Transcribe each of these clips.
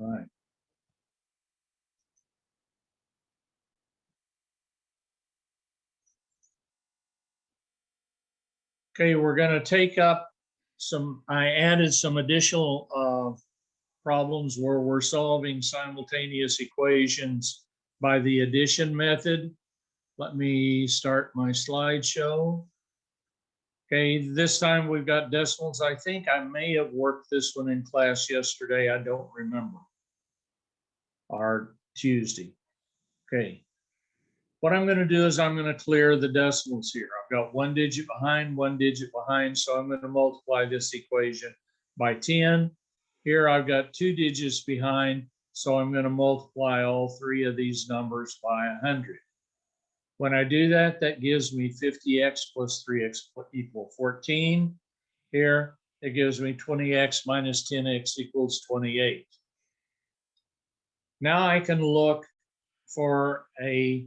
right. Okay, we're going to take up I added some additional problems where we're solving simultaneous equations by the addition method. Let me start my slideshow. Okay, this time we've got decimals. I think I may have worked this one in class yesterday. I don't remember. Or Tuesday. Okay. What I'm going to do is I'm going to clear the decimals here. I've got 1 digit behind, 1 digit behind, so I'm going to multiply this equation by 10. Here I've got 2 digits behind, so I'm going to multiply all 3 of these numbers by 100. When I do that, that gives me 50x plus 3x equal 14. Here, it gives me 20x minus 10x equals 28. Now I can look for a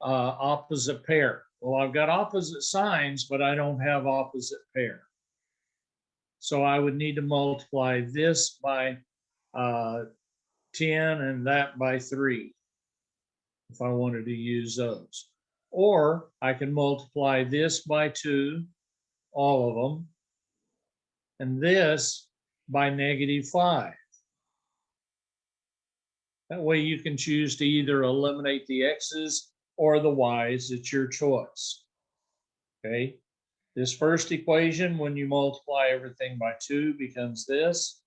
opposite pair. Well, I've got opposite signs, but I don't have opposite pair. So I would need to multiply this by 10 and that by 3 if I wanted to use those. Or I can multiply this by 2, all of them, and this by -5. That way you can choose to either eliminate the x's or the y's. It's your choice. Okay. This first equation, when you multiply everything by 2, becomes this.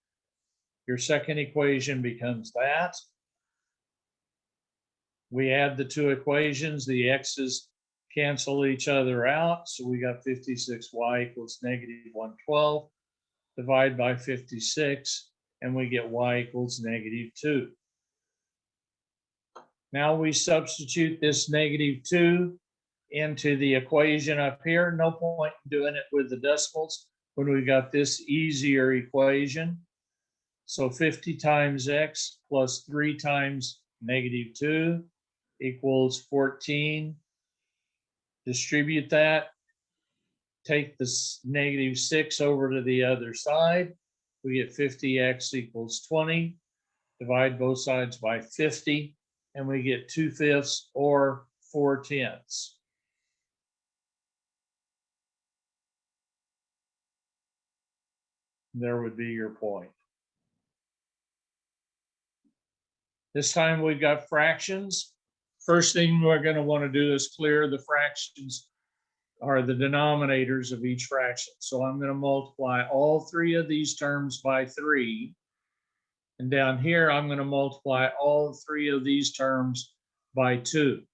Your second equation becomes that. We add the 2 equations. The x's cancel each other out. So we got 56y equals -112. Divide by 56, and we get y equals -2. Now we substitute this -2 into the equation up here. No point in doing it with the decimals when we got this easier equation. So 50 times x plus 3 times -2 equals 14. Distribute that. Take this -6 over to the other side. We get 50x equals 20. Divide both sides by 50, and we get 2/5 or 4/10. There would be your point. This time we've got fractions. First thing we're going to want to do is clear the fractions, or the denominators of each fraction. So I'm going to multiply all 3 of these terms by 3. And down here, I'm going to multiply all 3 of these terms by 2.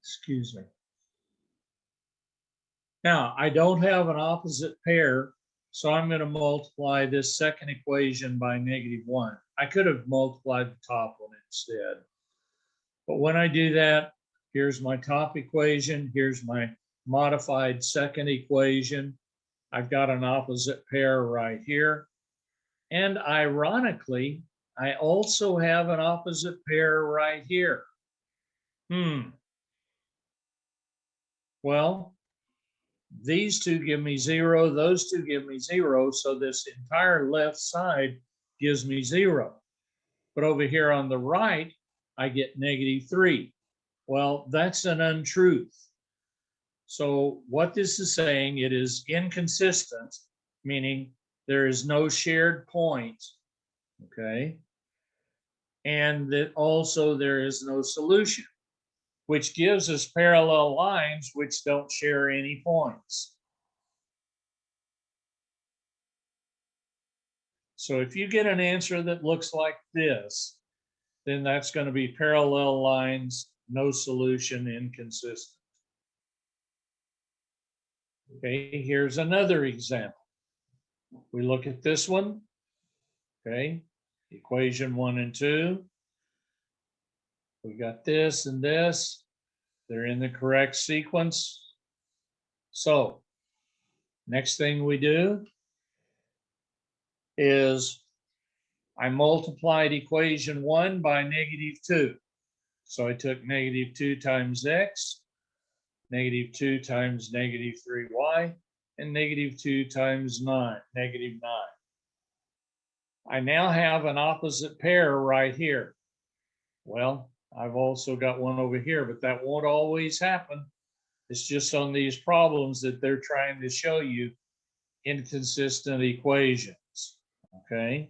Excuse me. Now, I don't have an opposite pair, so I'm going to multiply this second equation by -1. I could have multiplied the top one instead. But when I do that, here's my top equation. Here's my modified second equation. I've got an opposite pair right here. And ironically, I also have an opposite pair right here. Well, these 2 give me 0, those 2 give me 0, so this entire left side gives me 0. But over here on the right, I get -3. Well, that's an untruth. So what this is saying, it is inconsistent, meaning there is no shared point, okay? And that also there is no solution, which gives us parallel lines which don't share any points. So if you get an answer that looks like this, then that's going to be parallel lines, no solution, inconsistent. Okay, here's another example. We look at this one, okay, equation 1 and 2. We got this and this. They're in the correct sequence. So next thing we do is I multiplied equation 1 by -2. So I took -2 times x, -2 times -3y, and -2 times -9. I now have an opposite pair right here. Well, I've also got one over here, but that won't always happen. It's just on these problems that they're trying to show you inconsistent equations, okay?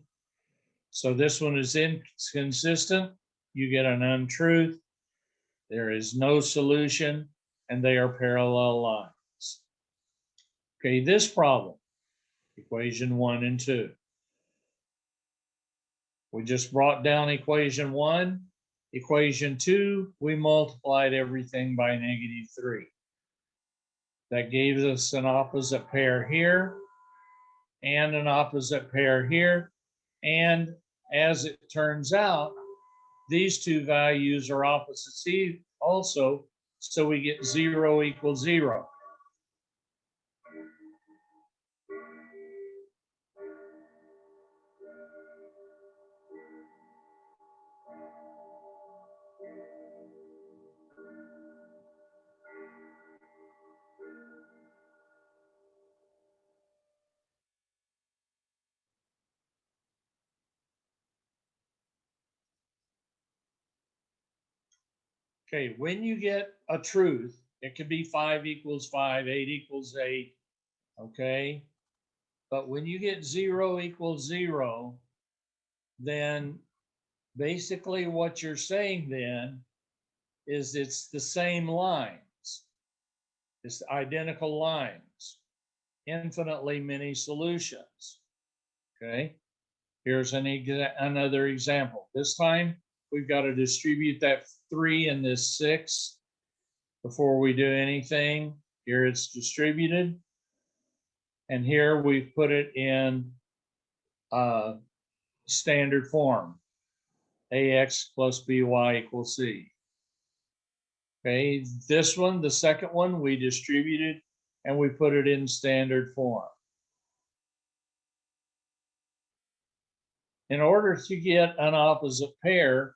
So this one is inconsistent. You get an untruth. There is no solution, and they are parallel lines. Okay, this problem, equation 1 and 2. We just brought down equation 1. Equation 2, we multiplied everything by -3. That gave us an opposite pair here and an opposite pair here. And as it turns out, these two values are opposites also, so we get 0 equals 0. Okay, when you get a truth, it could be 5 equals 5, 8 equals 8, okay? But when you get 0 equals 0, then basically what you're saying then is it's the same lines. It's identical lines, infinitely many solutions, okay? Here's another example. This time, we've got to distribute that 3 and this 6 before we do anything. Here it's distributed. And here we put it in standard form. AX plus BY equals C. Okay, this one, the second one, we distributed and we put it in standard form. In order to get an opposite pair,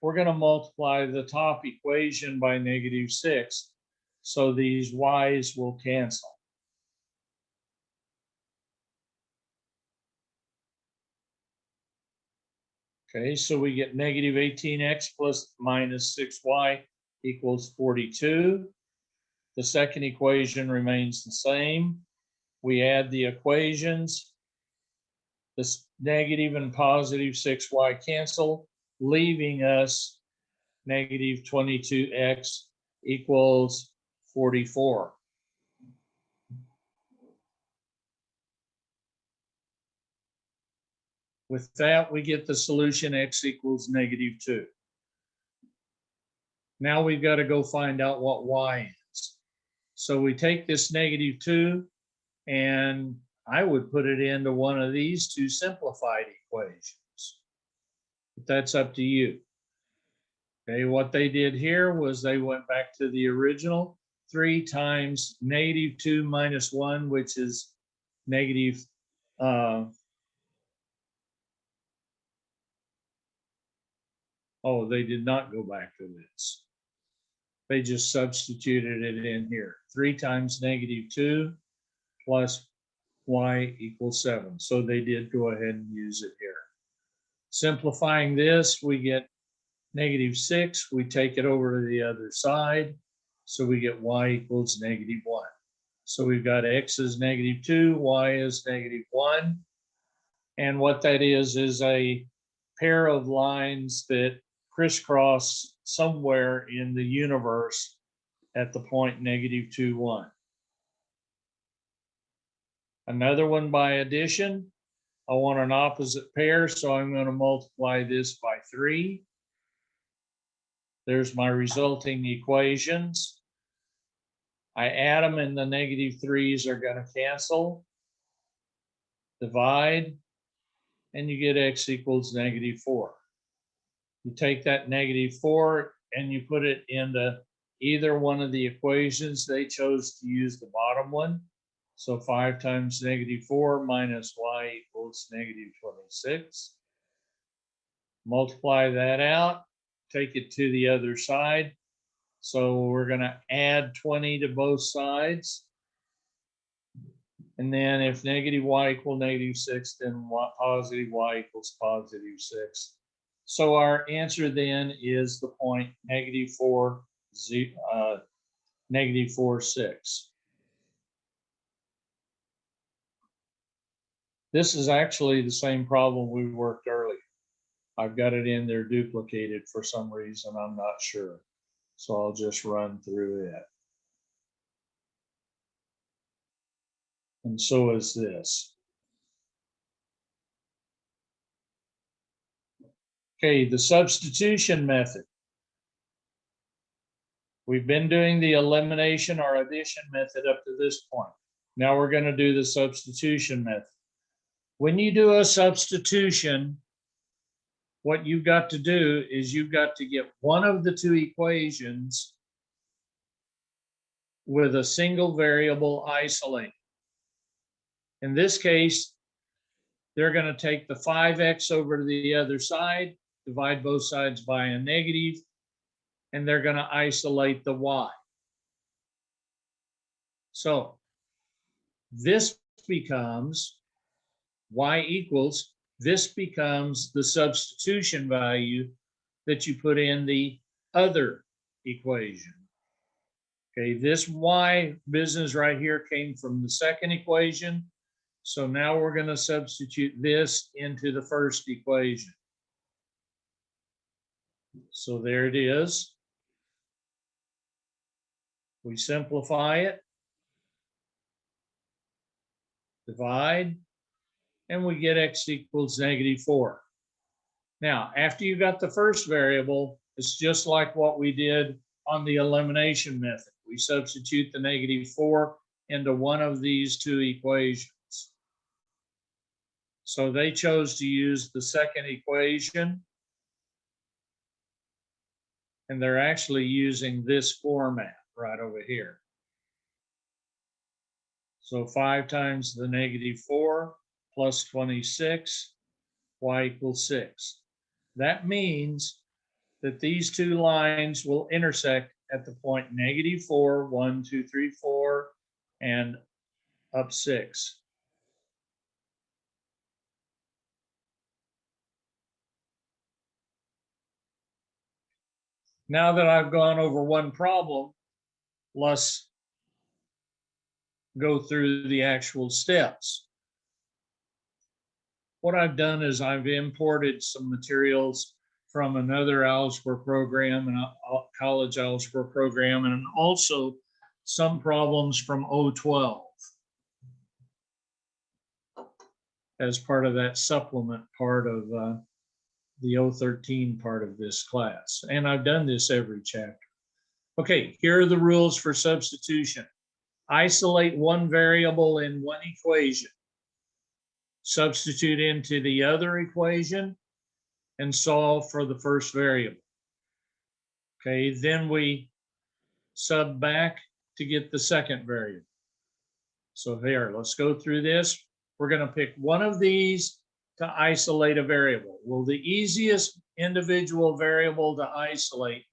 we're going to multiply the top equation by -6, so these y's will cancel. Okay, so we get -18x plus -6y equals 42. The second equation remains the same. We add the equations. This negative and positive 6y cancel, leaving us -22x equals 44. With that, we get the solution x equals -2. Now we've got to go find out what y is. So we take this -2 and I would put it into one of these two simplified equations. But that's up to you. Okay, what they did here was they went back to the original 3 times -2 minus 1, which is negative. Oh, they did not go back to this. They just substituted it in here. 3 times -2 plus y equals 7. So they did go ahead and use it here. Simplifying this, we get -6. We take it over to the other side. So we get y equals -1. So we've got x is -2, y is -1. And what that is a pair of lines that crisscross somewhere in the universe at the point -2, 1. Another one by addition. I want an opposite pair, so I'm going to multiply this by 3. There's my resulting equations. I add them and the -3s are going to cancel. Divide, and you get x equals -4. You take that -4 and you put it into either one of the equations. They chose to use the bottom one. So 5 times -4 minus y equals -26. multiply that out, take it to the other side. So we're going to add 20 to both sides. And then if negative y equal -6, then positive y equals +6. So our answer then is the point -4, -4, 6. This is actually the same problem we worked earlier. I've got it in there duplicated for some reason, I'm not sure. So I'll just run through it. And so is this. Okay, the substitution method. We've been doing the elimination or addition method up to this point. Now we're going to do the substitution method. When you do a substitution, what you've got to do is you've got to get one of the two equations with a single variable isolated. In this case, they're going to take the 5x over to the other side, divide both sides by a negative, and they're going to isolate the y. So this becomes y equals, this becomes the substitution value that you put in the other equation. Okay, this y business right here came from the second equation. So now we're going to substitute this into the first equation. So there it is. We simplify it, divide, and we get x equals -4. Now, after you got the first variable, it's just like what we did on the elimination method. We substitute the -4 into one of these two equations. So they chose to use the second equation, and they're actually using this format right over here. So 5 times the -4 plus 26, y equals 6. That means that these two lines will intersect at the point -4, 1, 2, 3, 4, and up 6. Now that I've gone over one problem, let's go through the actual steps. What I've done is I've imported some materials from another algebra program and a college algebra program, and also some problems from M012 as part of that supplement part of the M013 part of this class. And I've done this every chapter. Okay, here are the rules for substitution. Isolate one variable in one equation, substitute into the other equation, and solve for the first variable. Okay, then we sub back to get the second variable. So here, let's go through this. We're going to pick one of these to isolate a variable. Well, the easiest individual variable to isolate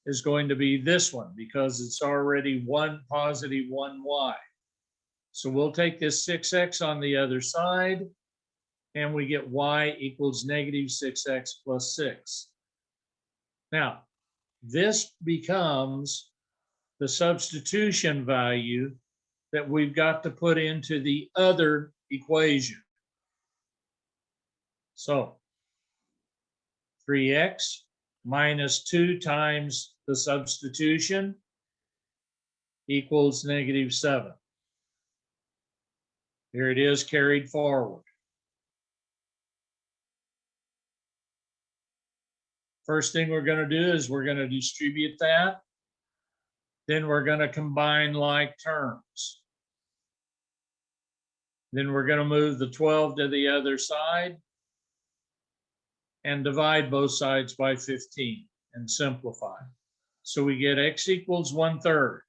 is going to be this one because it's already positive 1y. So we'll take this 6x on the other side, and we get y equals -6x plus 6. Now, this becomes the substitution value that we've got to put into the other equation. So 3x minus 2 times the substitution equals -7. Here it is carried forward. First thing we're going to do is we're going to distribute that. Then we're going to combine like terms. Then we're going to move the 12 to the other side and divide both sides by 15 and simplify. So we get x equals 1/3.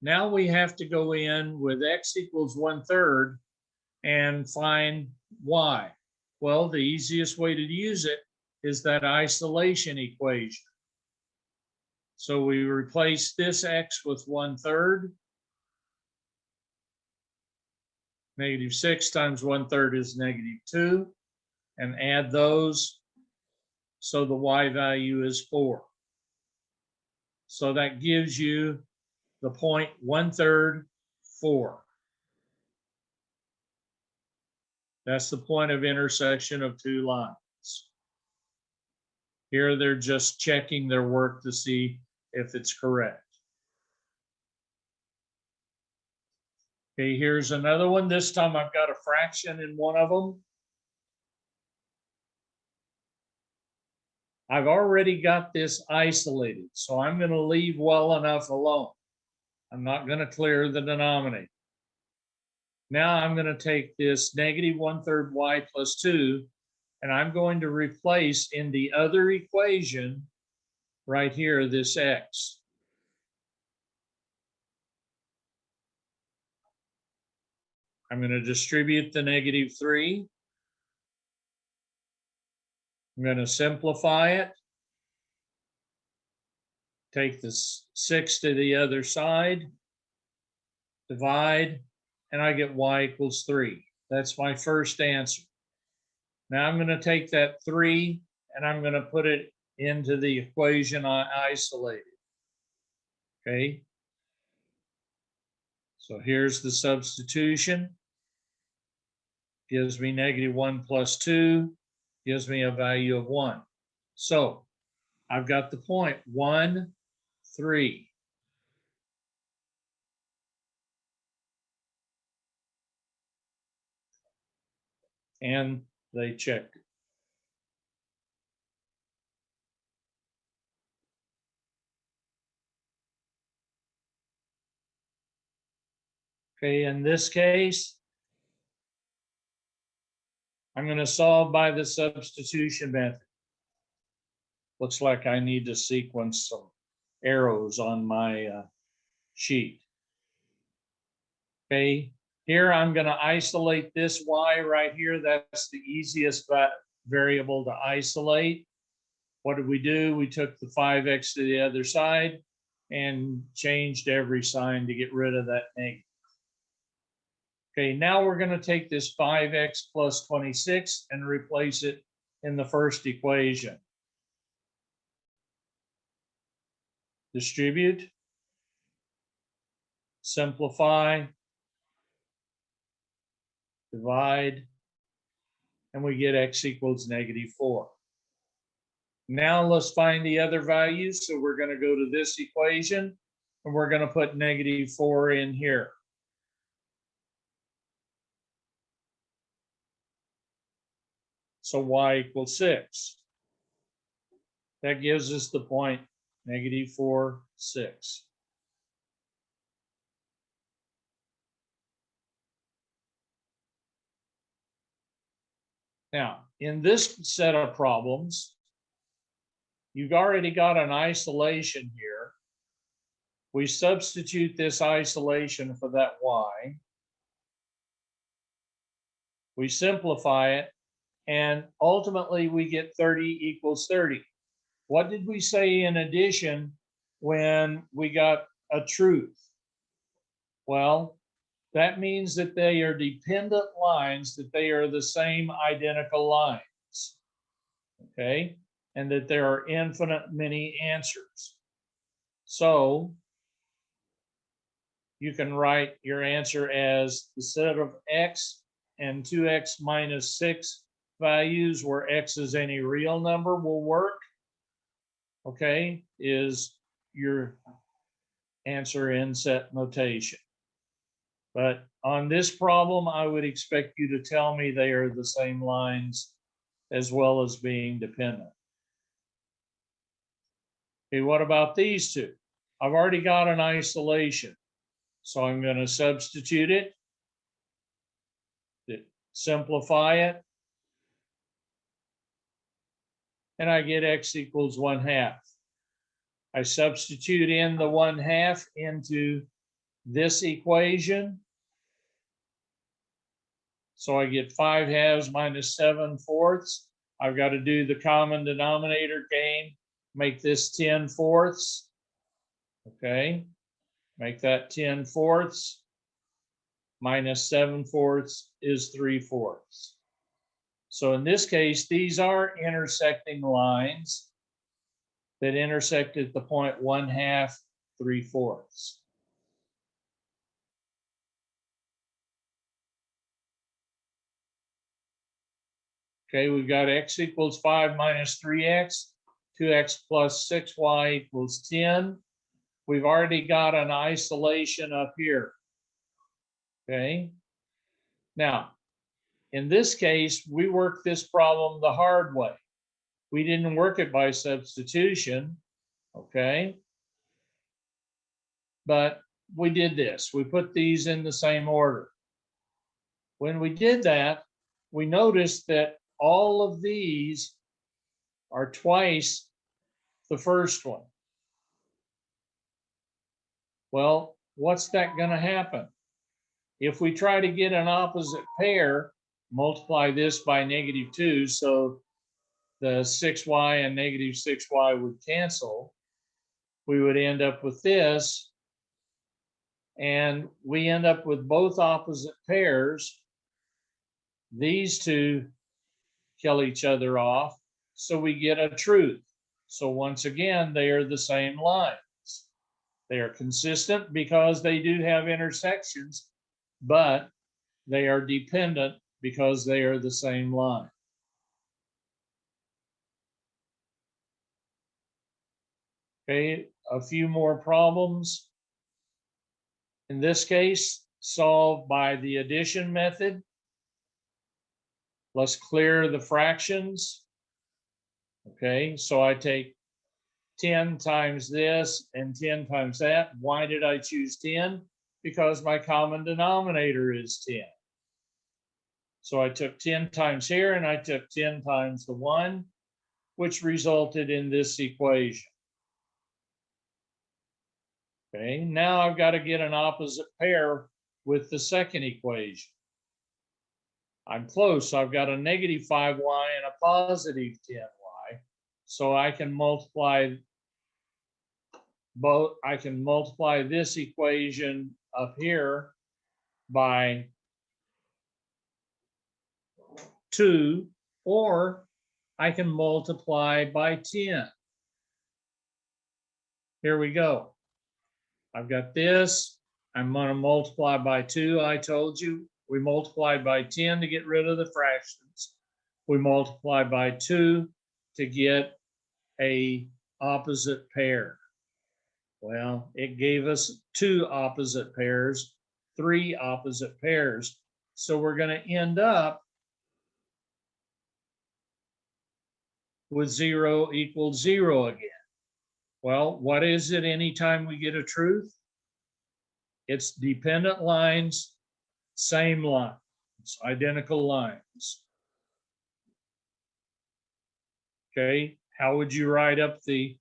Now we have to go in with x equals 1/3 and find y. Well, the easiest way to use it is that isolation equation. So we replace this x with 1/3. -6 times 1/3 is -2, and add those. So the y value is 4. So that gives you the point 1/3, 4. That's the point of intersection of two lines. Here they're just checking their work to see if it's correct. Okay, here's another one. This time I've got a fraction in one of them. I've already got this isolated, so I'm going to leave well enough alone. I'm not going to clear the denominator. Now I'm going to take this -1/3 y plus 2, and I'm going to replace in the other equation right here this x. I'm going to distribute the -3. I'm going to simplify it. Take the 6 to the other side, divide, and I get y equals 3. That's my first answer. Now I'm going to take that 3 and I'm going to put it into the equation I isolated. Okay. So here's the substitution. Gives me -1 plus 2, gives me a value of 1. So I've got the point 1, 3. And they checked it. Okay, in this case, I'm going to solve by the substitution method. Looks like I need to sequence some arrows on my sheet. Okay, here I'm going to isolate this y right here. That's the easiest variable to isolate. What did we do? We took the 5x to the other side and changed every sign to get rid of that negative. Okay, now we're going to take this 5x plus 26 and replace it in the first equation. Distribute, simplify, divide, and we get x equals -4. Now let's find the other values. So we're going to go to this equation and we're going to put -4 in here. So y equals 6. That gives us the point -4, 6. Now, in this set of problems, you've already got an isolation here. We substitute this isolation for that y. We simplify it, and ultimately we get 30 equals 30. What did we say in addition when we got a truth? Well, that means that they are dependent lines, that they are the same identical lines, okay? And that there are infinite many answers. So you can write your answer as the set of x and 2x minus 6 values where x is any real number will work, okay, is your answer in set notation. But on this problem, I would expect you to tell me they are the same lines as well as being dependent. Okay, what about these two? I've already got an isolation, so I'm going to substitute it, simplify it, and I get x equals 1/2. I substitute in the 1/2 into this equation. So I get 5/2 minus 7/4. I've got to do the common denominator game, make this 10/4. Okay, make that 10/4 minus 7/4 is 3/4. So in this case, these are intersecting lines that intersect at the point 1/2, 3/4. Okay, we've got x equals 5 minus 3x, 2x plus 6y equals 10. We've already got an isolation up here. Okay, now in this case, we worked this problem the hard way. We didn't work it by substitution, okay? But we did this. We put these in the same order. When we did that, we noticed that all of these are twice the first one. Well, what's that going to happen? If we try to get an opposite pair, multiply this by -2, so the 6y and -6y would cancel, we would end up with this, and we end up with both opposite pairs. These two kill each other off, so we get a truth. So once again, they are the same lines. They are consistent because they do have intersections, but they are dependent because they are the same line. Okay, a few more problems. In this case, solve by the addition method. Let's clear the fractions. Okay, so I take 10 times this and 10 times that. Why did I choose 10? Because my common denominator is 10. So I took 10 times here and I took 10 times the 1, which resulted in this equation. Okay, now I've got to get an opposite pair with the second equation. I'm close. I've got a -5y and a positive 10y. So I can multiply both. I can multiply this equation up here by 2, or I can multiply by 10. Here we go. I've got this. I'm going to multiply by 2. I told you we multiplied by 10 to get rid of the fractions. We multiply by 2 to get a opposite pair. Well, it gave us 2 opposite pairs, 3 opposite pairs. So we're going to end up with 0 equals 0 again. Well, what is it anytime we get a truth? It's dependent lines, same lines, identical lines. Okay, how would you write up the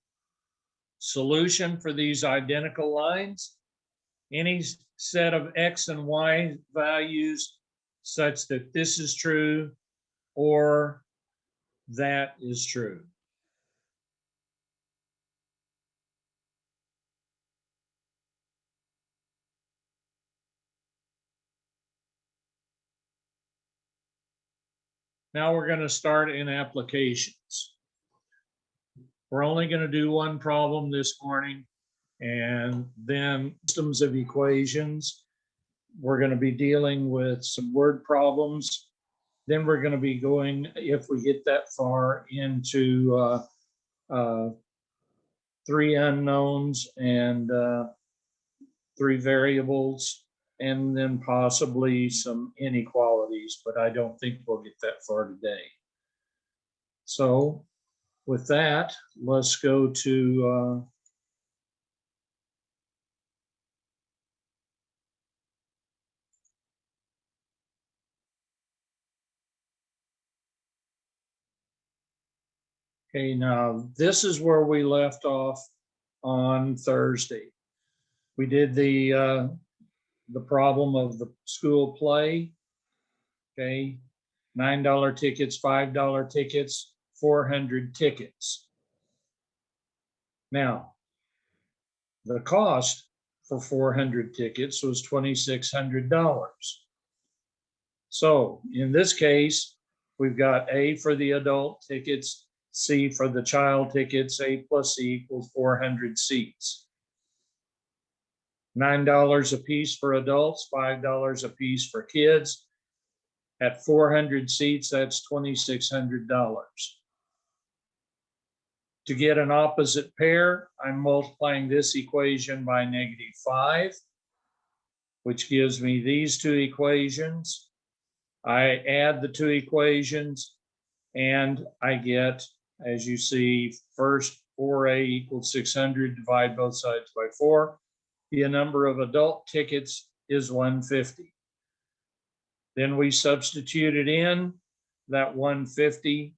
solution for these identical lines? Any set of x and y values such that this is true or that is true. Now we're going to start in applications. We're only going to do one problem this morning, and then systems of equations. We're going to be dealing with some word problems. Then we're going to be going, if we get that far, into 3 unknowns and 3 variables, and then possibly some inequalities, but I don't think we'll get that far today. So with that, let's go to okay, now this is where we left off on Thursday. We did the problem of the school play. Okay, $9 tickets, $5 tickets. 400 tickets. Now, the cost for 400 tickets was $2,600. So in this case, we've got A for the adult tickets, C for the child tickets, A plus C equals 400 seats. $9 a piece for adults, $5 a piece for kids. At 400 seats, that's $2,600. To get an opposite pair, I'm multiplying this equation by -5, which gives me these two equations. I add the two equations and I get, as you see, first 4A equals 600, divide both sides by 4. The number of adult tickets is 150. Then we substituted in that 150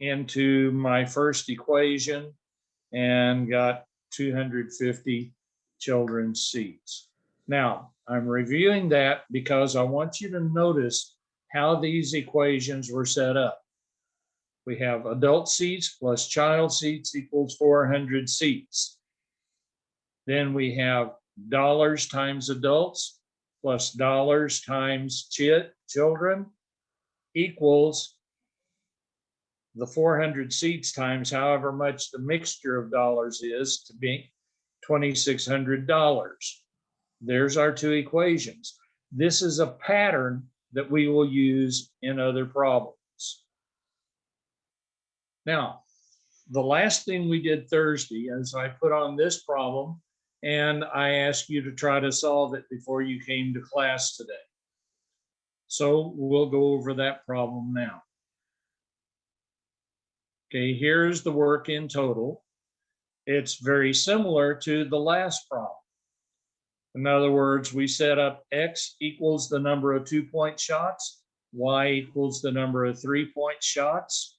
into my first equation and got 250 children's seats. Now, I'm reviewing that because I want you to notice how these equations were set up. We have adult seats plus child seats equals 400 seats. Then we have dollars times adults plus dollars times children equals the 400 seats times however much the mixture of dollars is to be $2,600. There's our two equations. This is a pattern that we will use in other problems. Now, the last thing we did Thursday is I put on this problem and I asked you to try to solve it before you came to class today. So we'll go over that problem now. Okay, here's the work in total. It's very similar to the last problem. In other words, we set up X equals the number of 2-point shots, Y equals the number of 3-point shots,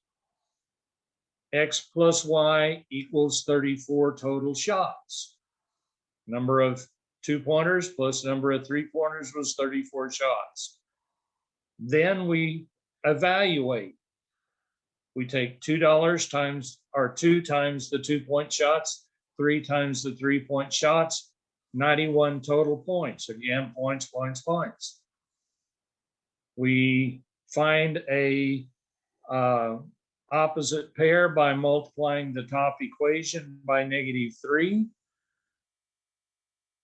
X plus Y equals 34 total shots. Number of 2-pointers plus number of 3-pointers was 34 shots. Then we evaluate. We take $2 times, or 2 times the 2-point shots, 3 times the 3-point shots, 91 total points. Again, points, points, points. We find a opposite pair by multiplying the top equation by -3.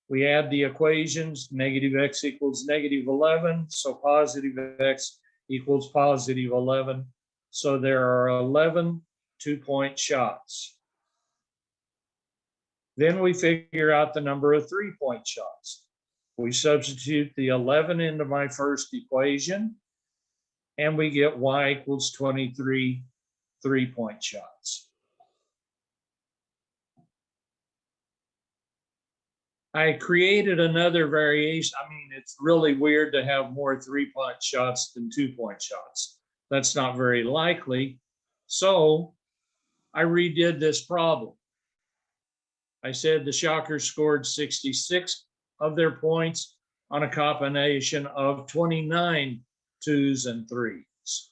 We add the equations, -x equals -11, so positive x equals positive 11. So there are 11 2-point shots. Then we figure out the number of 3-point shots. We substitute the 11 into my first equation, and we get y equals 23 3-point shots. I created another variation. I mean, it's really weird to have more 3-point shots than 2-point shots. That's not very likely. So I redid this problem. I said the Shockers scored 66 of their points on a combination of 29 2s and 3s.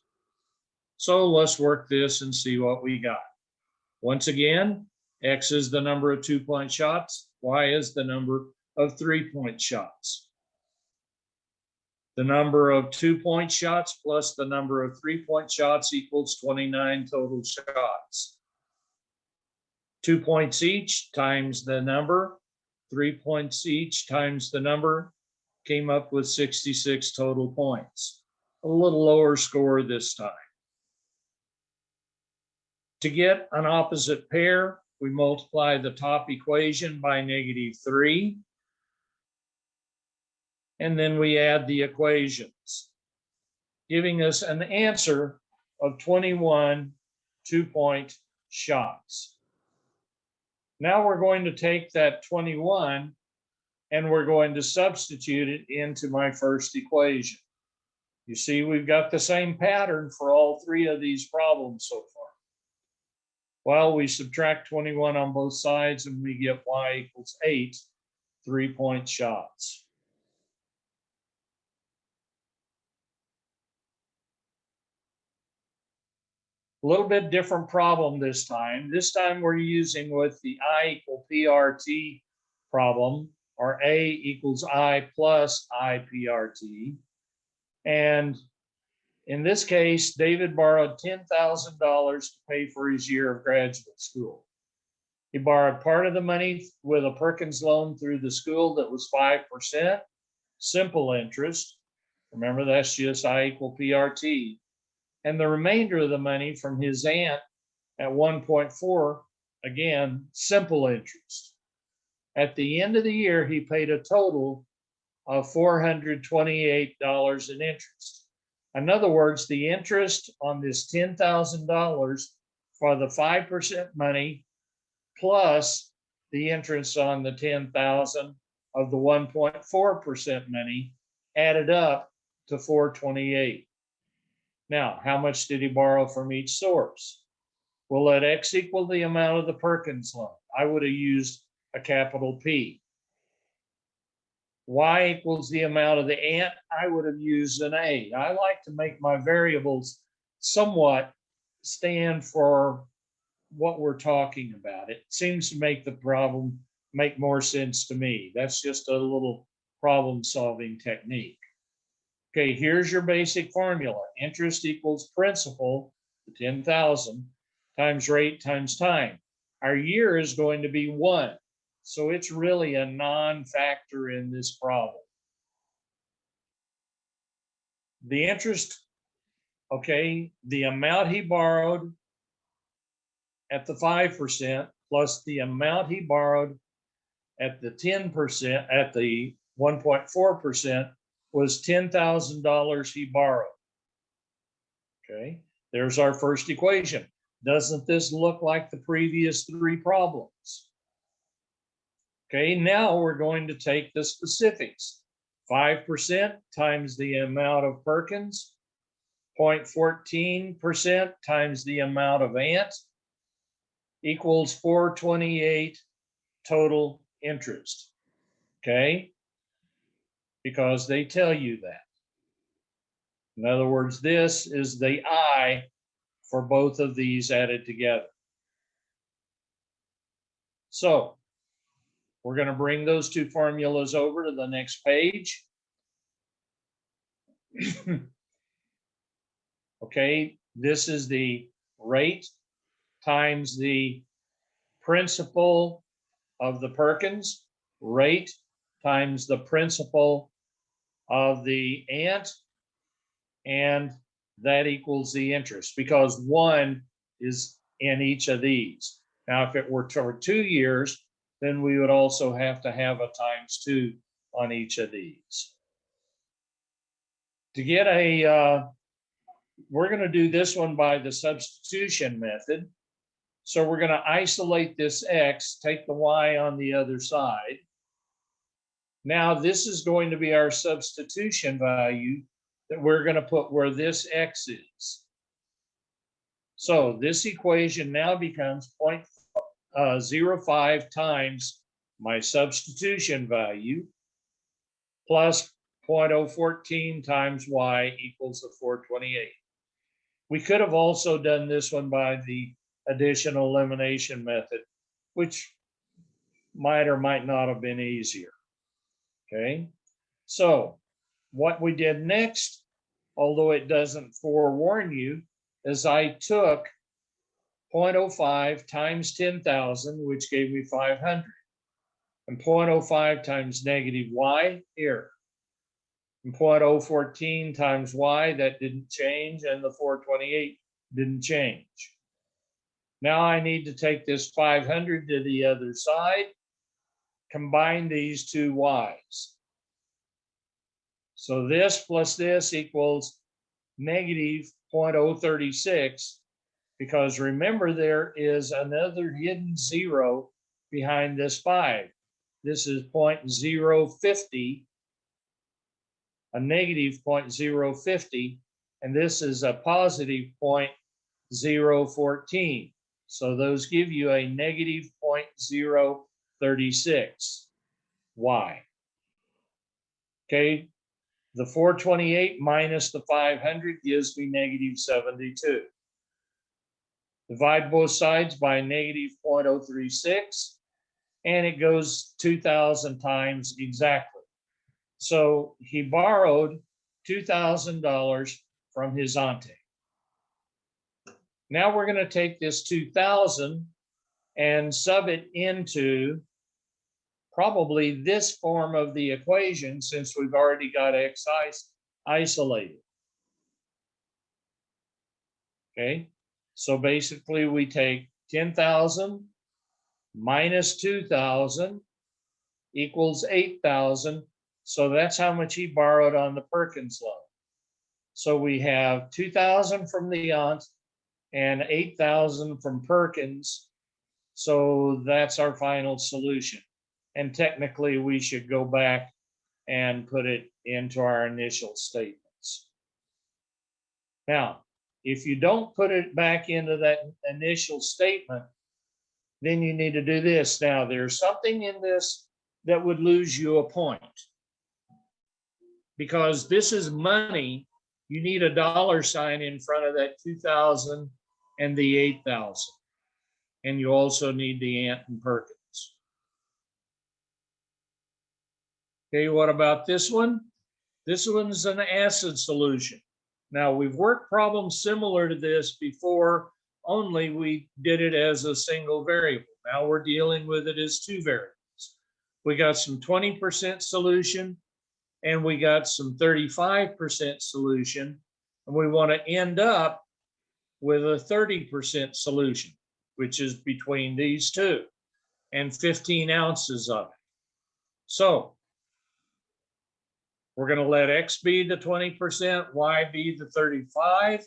So let's work this and see what we got. Once again, X is the number of 2-point shots, Y is the number of 3-point shots. The number of 2-point shots plus the number of 3-point shots equals 29 total shots. 2 points each times the number, 3 points each times the number, came up with 66 total points. A little lower score this time. To get an opposite pair, we multiply the top equation by -3. And then we add the equations, giving us an answer of 21 2-point shots. Now we're going to take that 21 and we're going to substitute it into my first equation. You see, we've got the same pattern for all 3 of these problems so far. Well, we subtract 21 on both sides and we get y equals 8 3-point shots. A little bit different problem this time. This time we're using with the I equal PRT problem, or A equals I plus I PRT. And in this case, David borrowed $10,000 to pay for his year of graduate school. He borrowed part of the money with a Perkins loan through the school that was 5%, simple interest. Remember, that's just I equal PRT. And the remainder of the money from his aunt at 1.4, again, simple interest. At the end of the year, he paid a total of $428 in interest. In other words, the interest on this $10,000 for the 5% money plus the interest on the $10,000 of the 1.4% money added up to $428. Now, how much did he borrow from each source? We'll let X equal the amount of the Perkins loan. I would have used a capital P. Y equals the amount of the aunt. I would have used an A. I like to make my variables somewhat stand for what we're talking about. It seems to make the problem make more sense to me. That's just a little problem-solving technique. Okay, here's your basic formula. Interest equals principal, 10,000, times rate times time. Our year is going to be 1. So it's really a non-factor in this problem. The interest, okay, the amount he borrowed at the 5% plus the amount he borrowed at the 10%, at the 1.4% was $10,000 he borrowed. Okay, there's our first equation. Doesn't this look like the previous 3 problems? Okay, now we're going to take the specifics. 5% times the amount of Perkins, 0.14% times the amount of aunt equals 428 total interest. Okay, because they tell you that. In other words, this is the I for both of these added together. So we're going to bring those 2 formulas over to the next page. Okay, this is the rate times the principal of the Perkins, rate times the principal of the aunt, and that equals the interest, because 1 is in each of these. Now, if it were for 2 years, then we would also have to have a times 2 on each of these. To get a, we're going to do this one by the substitution method. So we're going to isolate this X, take the Y on the other side. Now this is going to be our substitution value that we're going to put where this X is. So this equation now becomes 0.05 times my substitution value plus 0.014 times Y equals the 428. We could have also done this one by the addition elimination method, which might or might not have been easier. Okay, so what we did next, although it doesn't forewarn you, is I took 0.05 times 10,000, which gave me 500, and 0.05 times negative Y here, and 0.014 times Y, that didn't change, and the 428 didn't change. Now I need to take this 500 to the other side, combine these 2 Y's. So this plus this equals negative 0.036, because remember, there is another hidden 0 behind this 5. This is 0.050, a negative 0.050, and this is a positive 0.014. So those give you a negative 0.036 Y. Okay, the 428 minus the 500 gives me negative 72. Divide both sides by negative 0.036, and it goes 2,000 times exactly. So he borrowed $2,000 from his ante. Now we're going to take this 2,000 and sub it into probably this form of the equation, since we've already got x isolated. Okay, so basically we take 10,000 minus 2,000 equals 8,000. So that's how much he borrowed on the Perkins loan. So we have 2,000 from the aunt and 8,000 from Perkins. So that's our final solution. And technically we should go back and put it into our initial statements. Now, if you don't put it back into that initial statement, then you need to do this. Now, there's something in this that would lose you a point. Because this is money, you need a dollar sign in front of that 2,000 and the 8,000. And you also need the aunt and Perkins. Okay, what about this one? This one's an acid solution. Now, we've worked problems similar to this before, only we did it as a single variable. Now we're dealing with it as two variables. We got some 20% solution, and we got some 35% solution, and we want to end up with a 30% solution, which is between these two, and 15 ounces of it. So we're going to let X be the 20%, Y be the 35.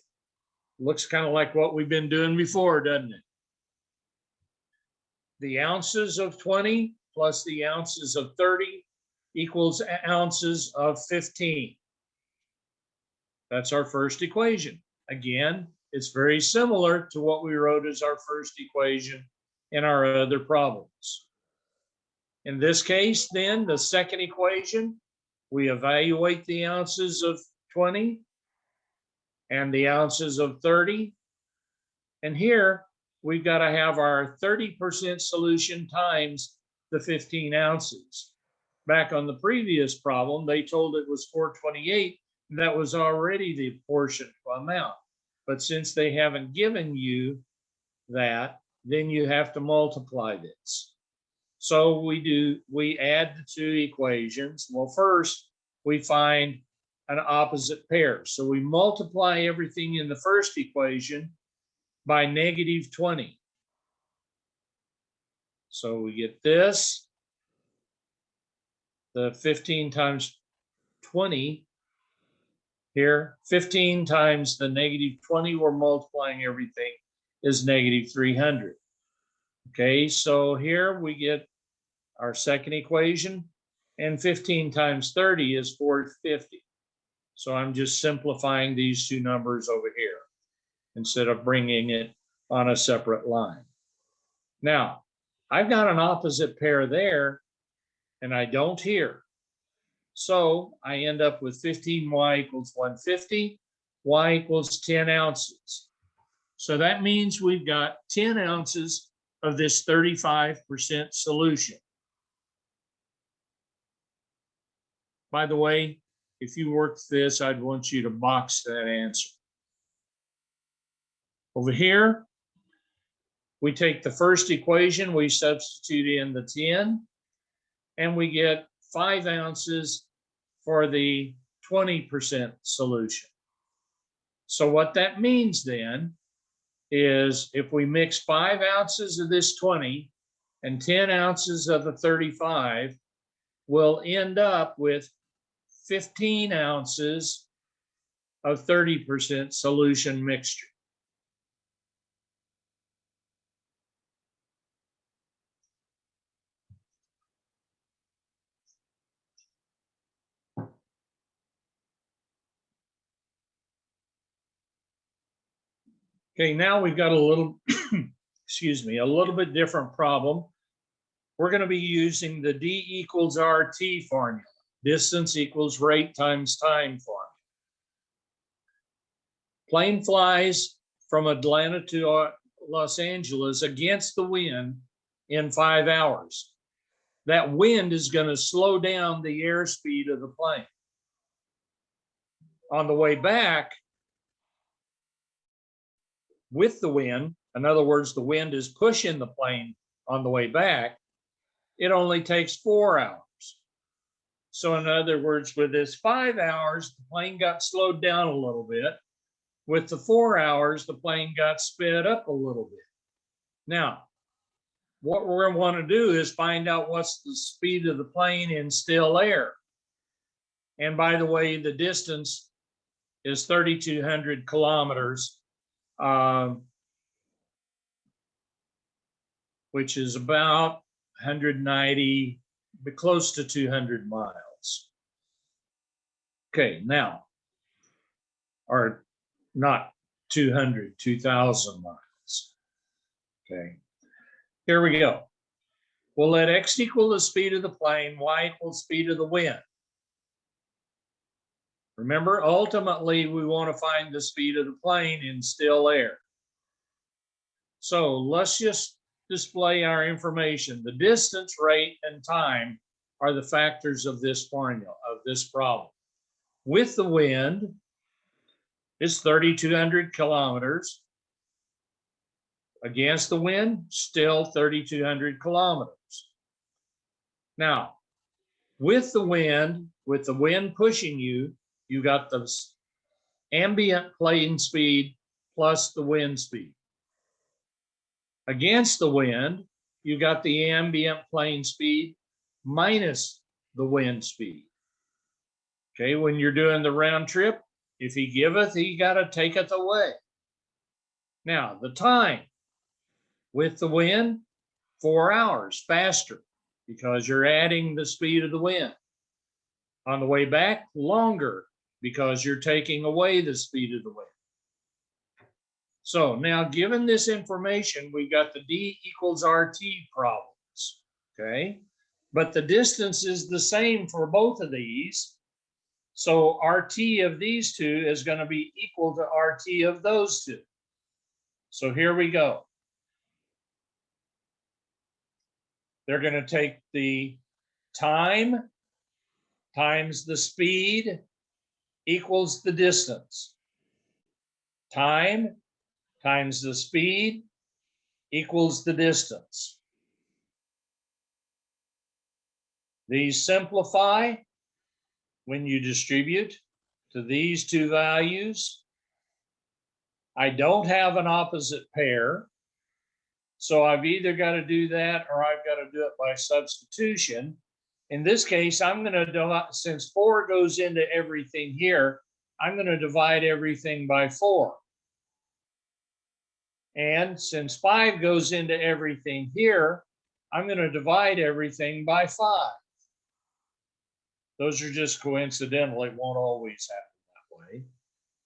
Looks kind of like what we've been doing before, doesn't it? The ounces of 20 plus the ounces of 30 equals ounces of 15. That's our first equation. Again, it's very similar to what we wrote as our first equation in our other problems. In this case, then, the second equation, we evaluate the ounces of 20 and the ounces of 30. And here, we've got to have our 30% solution times the 15 ounces. Back on the previous problem, they told it was 428, and that was already the portion amount. But since they haven't given you that, then you have to multiply this. So we add the two equations. Well, first, we find an opposite pair. So we multiply everything in the first equation by negative 20. So we get this, the 15 times 20 here, 15 times the negative 20, we're multiplying everything, is negative 300. Okay, so here we get our second equation, and 15 times 30 is 450. So I'm just simplifying these two numbers over here instead of bringing it on a separate line. Now, I've got an opposite pair there, and I don't here. So I end up with 15y equals 150, y equals 10 ounces. So that means we've got 10 ounces of this 35% solution. By the way, if you worked this, I'd want you to box that answer. Over here, we take the first equation, we substitute in the 10, and we get 5 ounces for the 20% solution. So what that means then is if we mix 5 ounces of this 20 and 10 ounces of the 35, we'll end up with 15 ounces of 30% solution mixture. Okay, now we've got a little, excuse me, a little bit different problem. We're going to be using the D equals RT formula, distance equals rate times time formula. Plane flies from Atlanta to Los Angeles against the wind in 5 hours. That wind is going to slow down the airspeed of the plane. On the way back, with the wind, in other words, the wind is pushing the plane on the way back, it only takes 4 hours. So in other words, with this 5 hours, the plane got slowed down a little bit. With the 4 hours, the plane got sped up a little bit. Now, what we're going to want to do is find out what's the speed of the plane in still air. And by the way, the distance is 3,200 kilometers, which is about 190, but close to 200 miles. Okay, now, or not 200, 2,000 miles. Okay, here we go. We'll let x equal the speed of the plane, y equals speed of the wind. Remember, ultimately, we want to find the speed of the plane in still air. So let's just display our information. The distance, rate, and time are the factors of this formula, of this problem. With the wind, it's 3,200 kilometers. Against the wind, still 3,200 kilometers. Now, with the wind pushing you, you got the ambient plane speed plus the wind speed. Against the wind, you got the ambient plane speed minus the wind speed. Okay, when you're doing the round trip, if he giveth, he got to taketh away. Now, the time with the wind, 4 hours faster because you're adding the speed of the wind. On the way back, longer because you're taking away the speed of the wind. So now, given this information, we've got the D equals RT problems, okay? But the distance is the same for both of these. So RT of these two is going to be equal to RT of those two. So here we go. They're going to take the time times the speed equals the distance. Time times the speed equals the distance. These simplify when you distribute to these two values. I don't have an opposite pair, so I've either got to do that or I've got to do it by substitution. In this case, I'm going to divide, since 4 goes into everything here, I'm going to divide everything by 4. And since 5 goes into everything here, I'm going to divide everything by 5. Those are just coincidental. It won't always happen that way.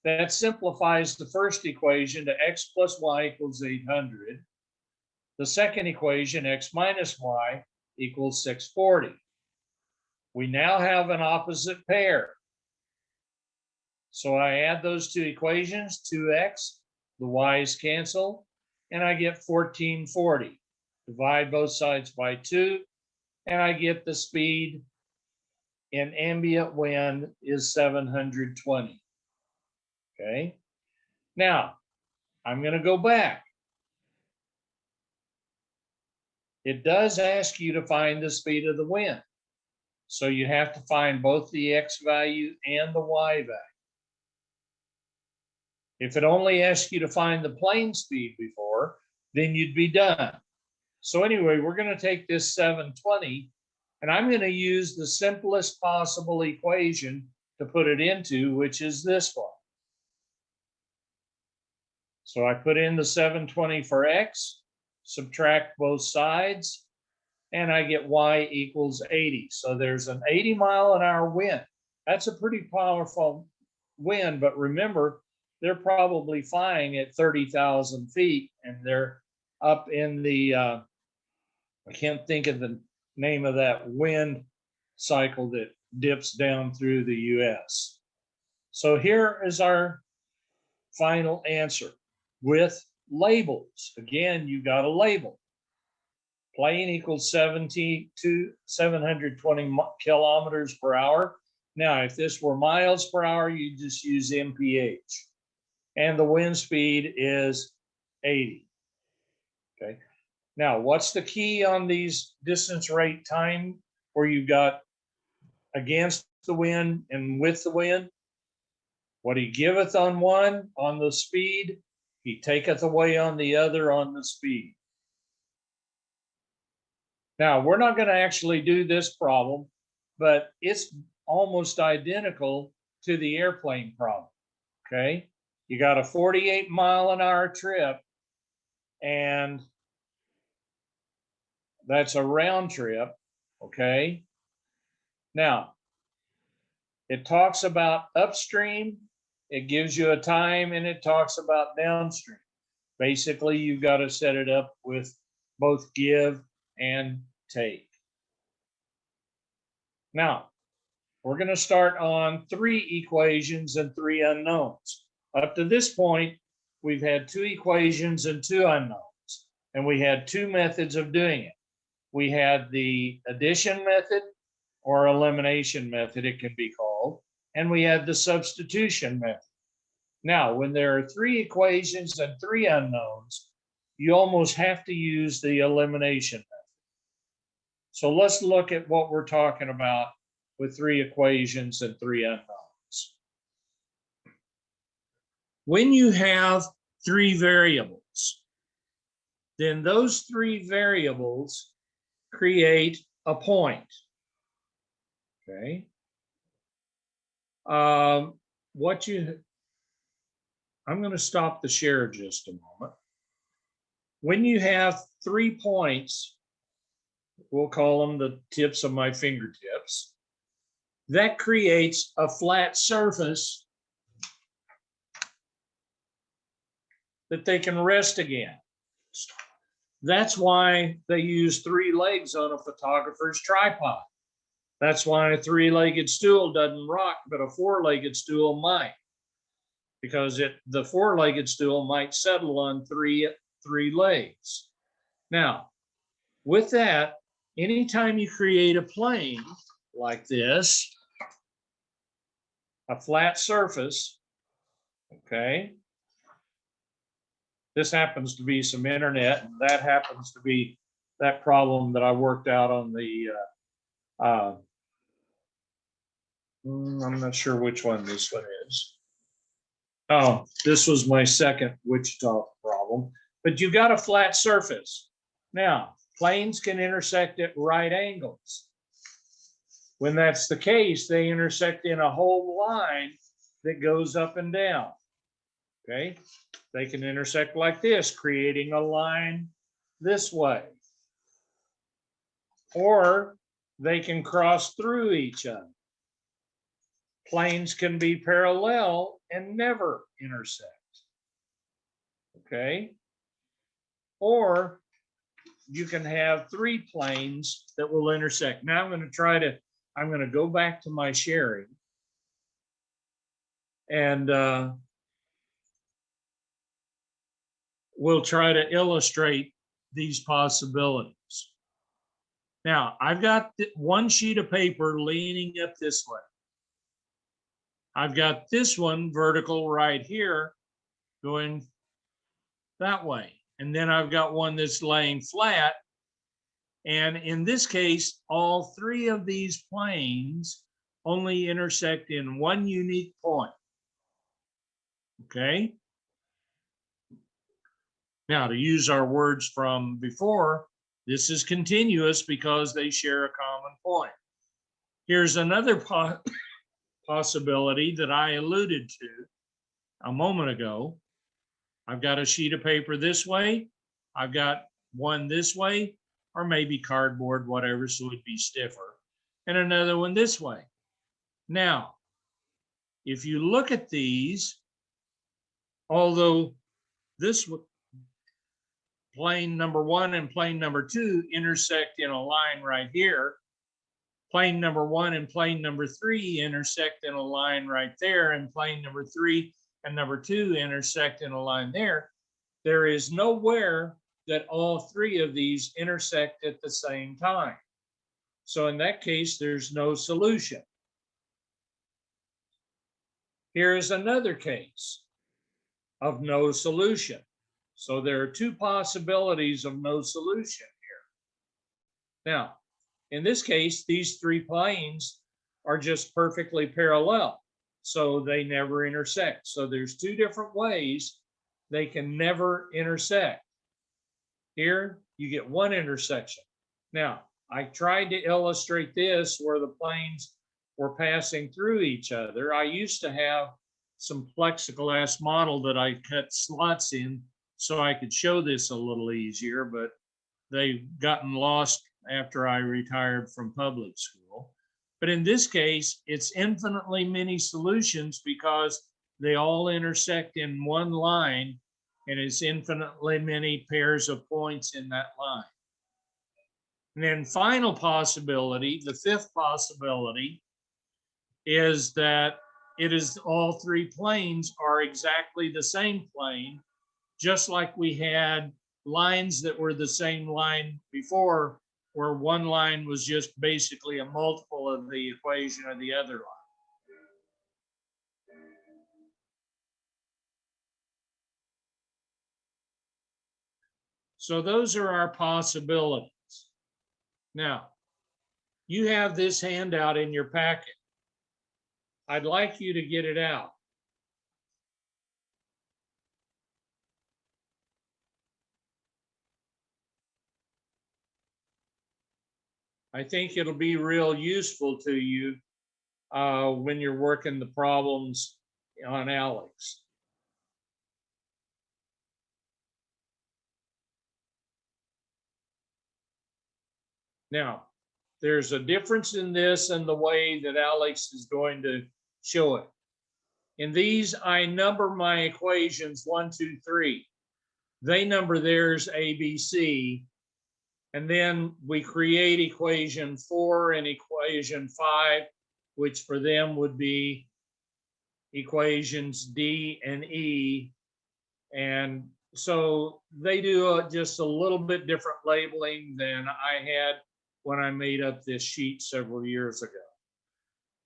That simplifies the first equation to x plus y equals 800. The second equation, x minus y equals 640. We now have an opposite pair. So I add those two equations, 2x, the y's cancel, and I get 1440. Divide both sides by 2, and I get the speed in ambient wind is 720. Okay. Now, I'm going to go back. It does ask you to find the speed of the wind. So you have to find both the x value and the y value. If it only asked you to find the plane speed before, then you'd be done. So anyway, we're going to take this 720, and I'm going to use the simplest possible equation to put it into, which is this one. So I put in the 720 for x, subtract both sides, and I get y equals 80. So there's an 80-mile-an-hour wind. That's a pretty powerful wind, but remember, they're probably flying at 30,000 feet, and they're up in the, I can't think of the name of that wind cycle that dips down through the US. So here is our final answer. With labels. Again, you got a label. Plane equals 720 kilometers per hour. Now, if this were miles per hour, you just use mph. And the wind speed is 80. Okay. Now, what's the key on these distance, rate, time, where you got against the wind and with the wind? What he giveth on one, on the speed, he taketh away on the other, on the speed. Now, we're not going to actually do this problem, but it's almost identical to the airplane problem, okay? You got a 48-mile-an-hour trip, and that's a round trip, okay? Now, it talks about upstream, it gives you a time, and it talks about downstream. Basically, you've got to set it up with both give and take. Now, we're going to start on 3 equations and 3 unknowns. Up to this point, we've had 2 equations and 2 unknowns, and we had 2 methods of doing it. We had the addition method, or elimination method, it can be called, and we had the substitution method. Now, when there are 3 equations and 3 unknowns, you almost have to use the elimination method. So let's look at what we're talking about with 3 equations and 3 unknowns. When you have 3 variables, then those 3 variables create a point. Okay. I'm going to stop the share just a moment. When you have 3 points, we'll call them the tips of my fingertips, that creates a flat surface that they can rest against. That's why they use 3 legs on a photographer's tripod. That's why a 3-legged stool doesn't rock, but a 4-legged stool might, because the 4-legged stool might settle on three legs. Now, with that, anytime you create a plane like this, a flat surface, okay, this happens to be some internet, and that happens to be that problem that I worked out on the, I'm not sure which one this one is. Oh, this was my second Wichita problem, but you got a flat surface. Now, planes can intersect at right angles. When that's the case, they intersect in a whole line that goes up and down, okay? They can intersect like this, creating a line this way. Or they can cross through each other. Planes can be parallel and never intersect, okay? Or you can have 3 planes that will intersect. Now I'm going to go back to my sharing, and we'll try to illustrate these possibilities. Now, I've got one sheet of paper leaning up this way. I've got this one vertical right here going that way. And then I've got one that's laying flat. And in this case, all 3 of these planes only intersect in one unique point. Okay? Now, to use our words from before, this is continuous because they share a common point. Here's another possibility that I alluded to a moment ago. I've got a sheet of paper this way. I've got one this way, or maybe cardboard, whatever, so it'd be stiffer, and another one this way. Now, if you look at these, although this plane number 1 and plane number 2 intersect in a line right here, plane number 1 and plane number 3 intersect in a line right there, and plane number 3 and number 2 intersect in a line there, there is nowhere that all three of these intersect at the same time. So in that case, there's no solution. Here's another case of no solution. So there are two possibilities of no solution here. Now, in this case, these three planes are just perfectly parallel, so they never intersect. So there's two different ways they can never intersect. Here, you get one intersection. Now, I tried to illustrate this where the planes were passing through each other. I used to have some plexiglass model that I cut slots in so I could show this a little easier, but they've gotten lost after I retired from public school. But in this case, it's infinitely many solutions because they all intersect in one line, and it's infinitely many pairs of points in that line. And then final possibility, the fifth possibility, is that it is all three planes are exactly the same plane, just like we had lines that were the same line before, where one line was just basically a multiple of the equation of the other line. So those are our possibilities. Now, you have this handout in your packet. I'd like you to get it out. I think it'll be real useful to you when you're working the problems on ALEX. Now, there's a difference in this and the way that ALEX is going to show it. In these, I number my equations 1, 2, 3. They number theirs A, B, C. And then we create equation 4 and equation 5, which for them would be equations D and E. And so they do just a little bit different labeling than I had when I made up this sheet several years ago.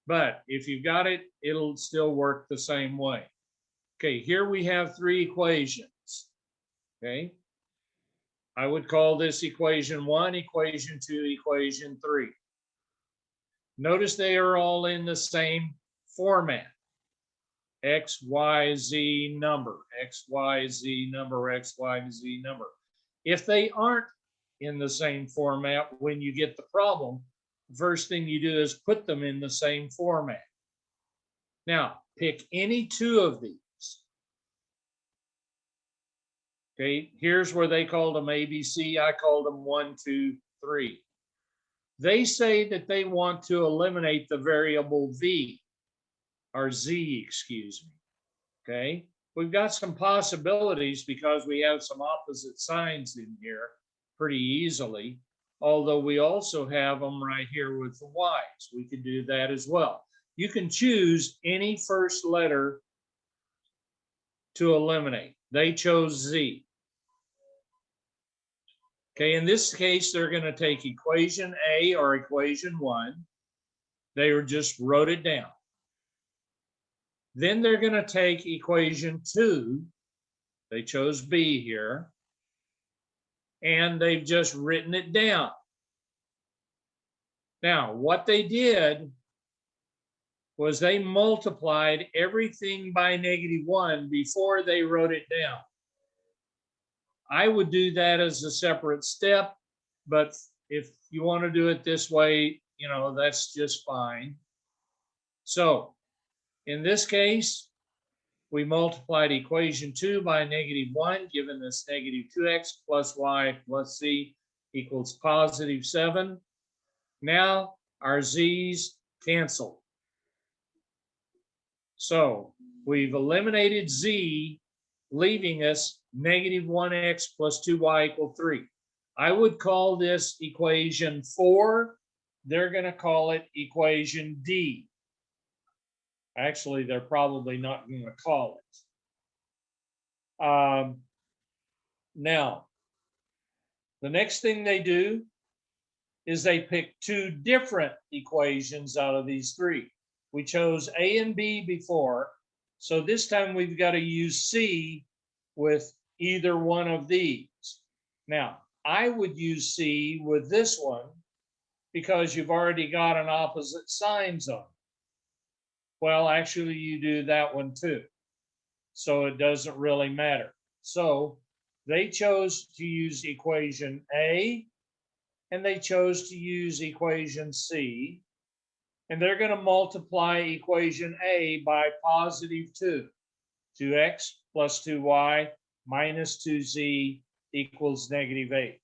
But if you've got it, it'll still work the same way. Okay, here we have three equations. Okay, I would call this equation 1, equation 2, equation 3. Notice they are all in the same format. X, Y, Z number, X, Y, Z number, X, Y, Z number. If they aren't in the same format when you get the problem, the first thing you do is put them in the same format. Now, pick any two of these. Okay, here's where they called them ABC. I called them 1, 2, 3. They say that they want to eliminate the variable V, or Z, excuse me. Okay, we've got some possibilities because we have some opposite signs in here pretty easily, although we also have them right here with the Y's. We could do that as well. You can choose any first letter to eliminate. They chose Z. Okay, in this case, they're going to take equation A or equation 1. They just wrote it down. Then they're going to take equation 2. They chose B here. And they've just written it down. Now, what they did was they multiplied everything by -1 before they wrote it down. I would do that as a separate step, but if you want to do it this way, you know, that's just fine. So in this case, we multiplied equation 2 by -1, giving us -2x plus y plus z equals +7. Now our z's cancel. So we've eliminated z, leaving us -1x plus 2y equal 3. I would call this equation 4. They're going to call it equation D. Actually, they're probably not going to call it. Now, the next thing they do is they pick two different equations out of these three. We chose A and B before, so this time we've got to use C with either one of these. Now, I would use C with this one because you've already got an opposite signs on. Well, actually, you do that one too, so it doesn't really matter. So they chose to use equation A, and they chose to use equation C, and they're going to multiply equation A by positive 2. 2x plus 2y minus 2z equals negative 8.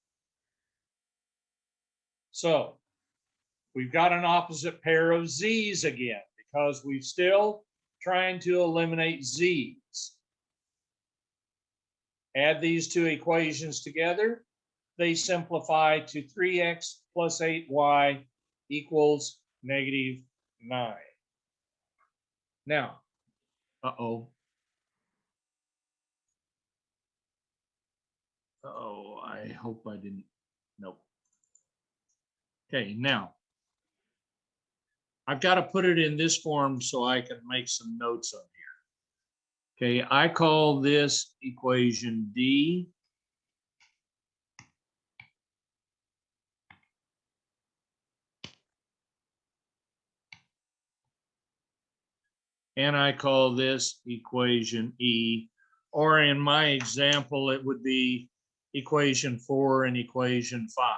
So we've got an opposite pair of z's again because we're still trying to eliminate z's. Add these two equations together. They simplify to 3x plus 8y equals negative 9. Now, I hope I didn't. Nope. Okay, now I've got to put it in this form so I can make some notes on here. Okay, I call this equation D. And I call this equation E, or in my example, it would be equation 4 and equation 5.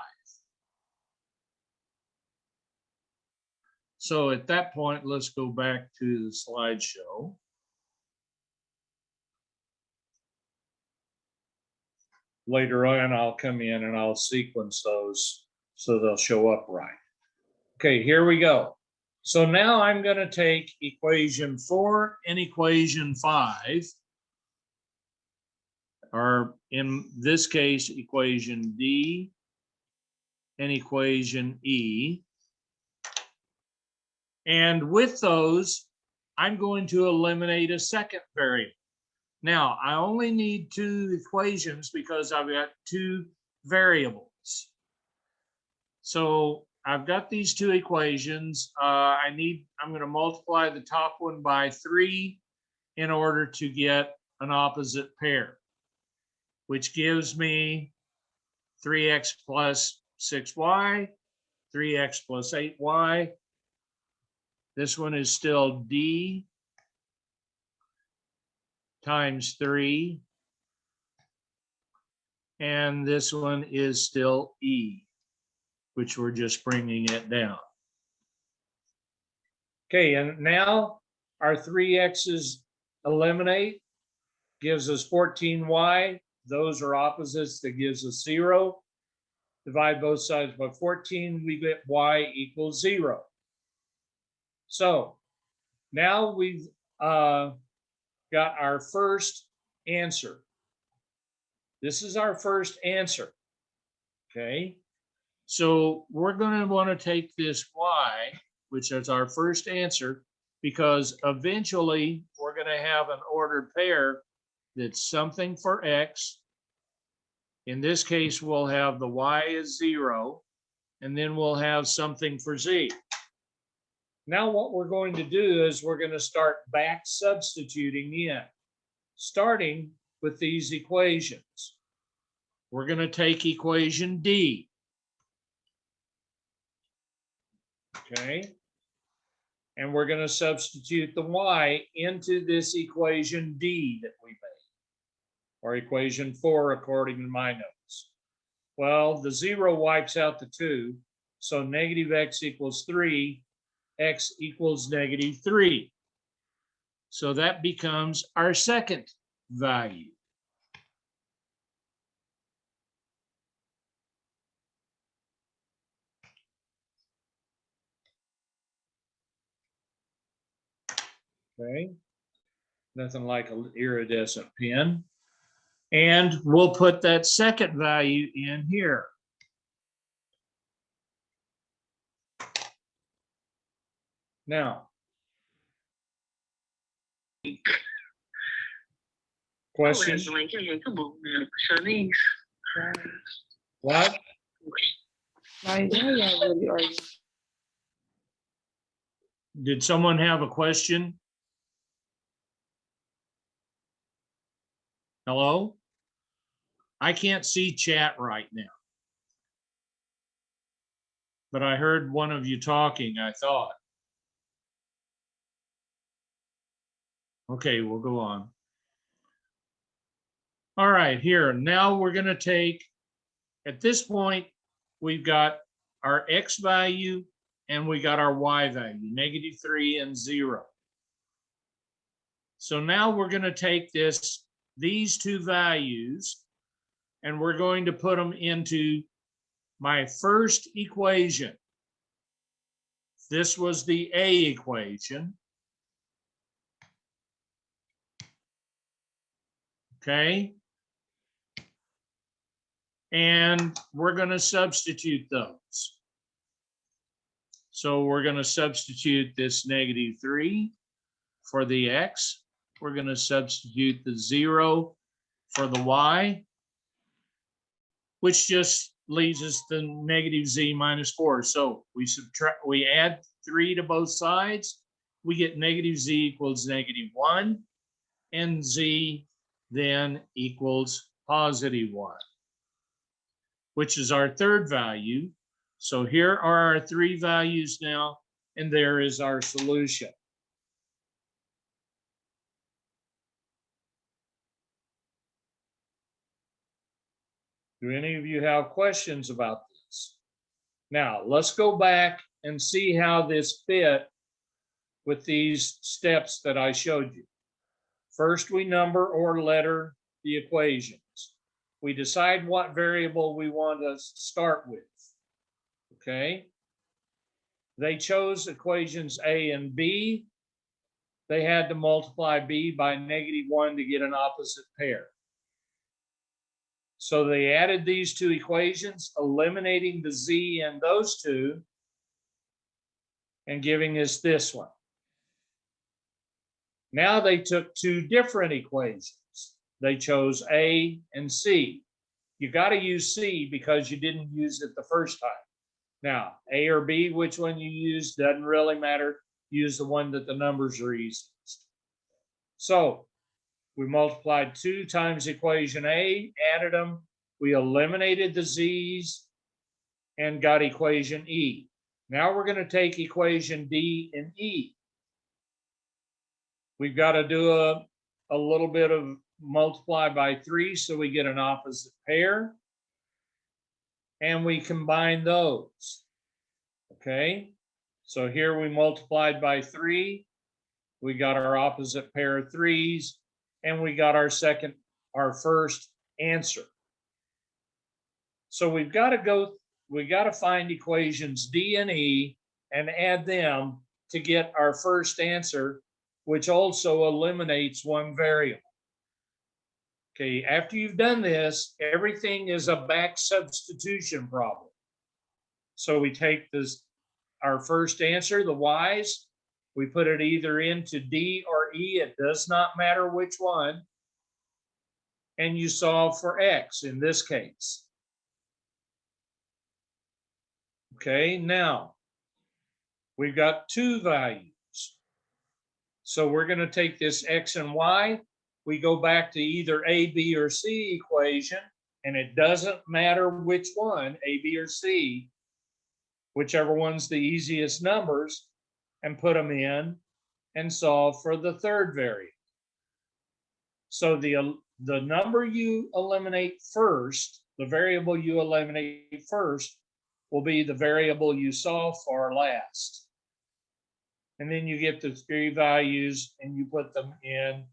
So at that point, let's go back to the slideshow. Later on, I'll come in and I'll sequence those so they'll show up right. Okay, here we go. So now I'm going to take equation 4 and equation 5, or in this case, equation D and equation E. And with those, I'm going to eliminate a second variable. Now, I only need two equations because I've got two variables. So I've got these two equations. I'm going to multiply the top one by 3 in order to get an opposite pair, which gives me 3x plus 6y, 3x plus 8y. This one is still D times 3. And this one is still E, which we're just bringing it down. Okay, and now our 3x's eliminate, gives us 14y. Those are opposites, that gives us 0. Divide both sides by 14, we get y equals 0. So now we've got our first answer. This is our first answer, okay? So we're going to want to take this y, which is our first answer, because eventually we're going to have an ordered pair that's something for x. In this case, we'll have the y is 0, and then we'll have something for z. Now what we're going to do is we're going to start back substituting in, starting with these equations. We're going to take equation D. Okay. And we're going to substitute the y into this equation D that we made, or equation 4 according to my notes. Well, the 0 wipes out the 2, so negative x equals 3, x equals negative 3. So that becomes our second value. Okay, nothing like an iridescent pen. And we'll put that second value in here. Now, Question? What? Why y'all really arguing? Did someone have a question? Hello? I can't see chat right now. But I heard one of you talking, I thought. Okay, we'll go on. All right, here, now we're going to take, at this point, we've got our X value and we got our Y value, -3 and 0. So now we're going to take these two values and we're going to put them into my first equation. This was the A equation. Okay. And we're going to substitute those. So we're going to substitute this -3 for the X. We're going to substitute the 0 for the Y, which just leaves us the -z minus 4. So we add 3 to both sides. We get -z equals -1, and z then equals +1, which is our third value. So here are our 3 values now, and there is our solution. Do any of you have questions about this? Now, let's go back and see how this fit with these steps that I showed you. First, we number or letter the equations. We decide what variable we want to start with. Okay? They chose equations A and B. They had to multiply B by -1 to get an opposite pair. So they added these two equations, eliminating the z in those two and giving us this one. Now they took two different equations. They chose A and C. You got to use C because you didn't use it the first time. Now, A or B, which one you use doesn't really matter. Use the one that the numbers are easiest. So we multiplied 2 times equation A, added them. We eliminated the z's and got equation E. Now we're going to take equation D and E. We've got to do a little bit of multiply by 3 so we get an opposite pair. And we combine those. Okay, so here we multiplied by 3. We got our opposite pair of 3's, and we got our first answer. So we got to find equations D and E and add them to get our first answer, which also eliminates one variable. Okay, after you've done this, everything is a back substitution problem. So we take our first answer, the y's, we put it either into D or E, it does not matter which one, and you solve for X in this case. Okay, now we've got 2 values. So we're going to take this X and Y. We go back to either A, B, or C equation, and it doesn't matter which one, A, B, or C, whichever one's the easiest numbers, and put them in and solve for the third variable. So the number you eliminate first, the variable you eliminate first, will be the variable you solve for last. And then you get the 3 values and you put them in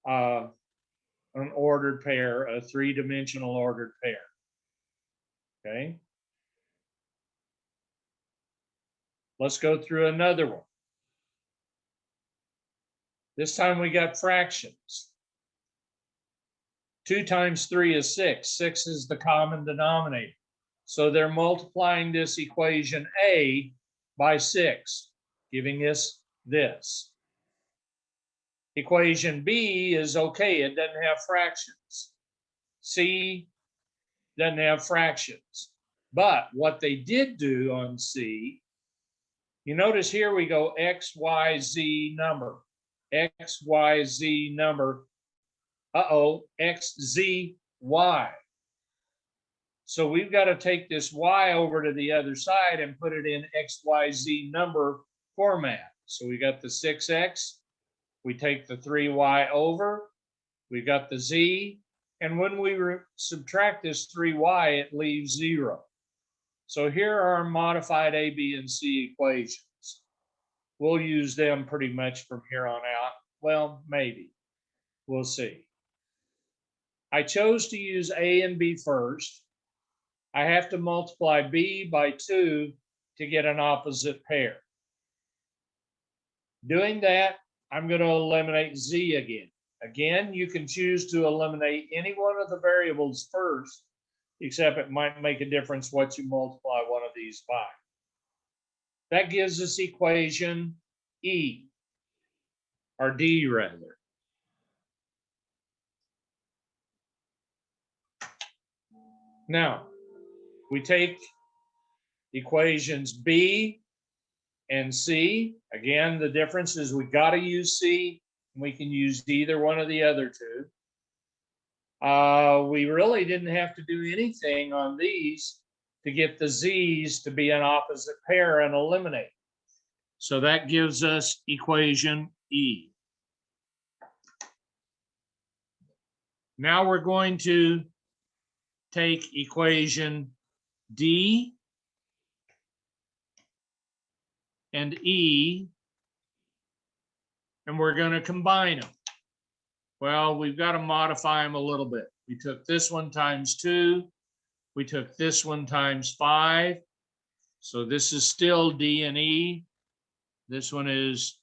an ordered pair, a 3-dimensional ordered pair. Okay. Let's go through another one. This time we got fractions. 2 times 3 is 6. 6 is the common denominator. So they're multiplying this equation A by 6, giving us this. Equation B is okay, it doesn't have fractions. C doesn't have fractions. But what they did do on C, you notice here we go X, Y, Z number. X, Y, Z number. X, Z, Y. So we've got to take this Y over to the other side and put it in X, Y, Z number format. So we got the 6X, we take the 3Y over, we got the Z, and when we subtract this 3Y, it leaves 0. So here are our modified A, B, and C equations. We'll use them pretty much from here on out. Well, maybe. We'll see. I chose to use A and B first. I have to multiply B by 2 to get an opposite pair. Doing that, I'm going to eliminate Z again. Again, you can choose to eliminate any one of the variables first, except it might make a difference what you multiply one of these by. That gives us equation E, or D rather. Now, we take equations B and C. Again, the difference is we got to use C. We can use either one of the other two. We really didn't have to do anything on these to get the Z's to be an opposite pair and eliminate. So that gives us equation E. Now we're going to take equation D and E, and we're going to combine them. Well, we've got to modify them a little bit. We took this one times 2. We took this one times 5. So this is still D and E. This one is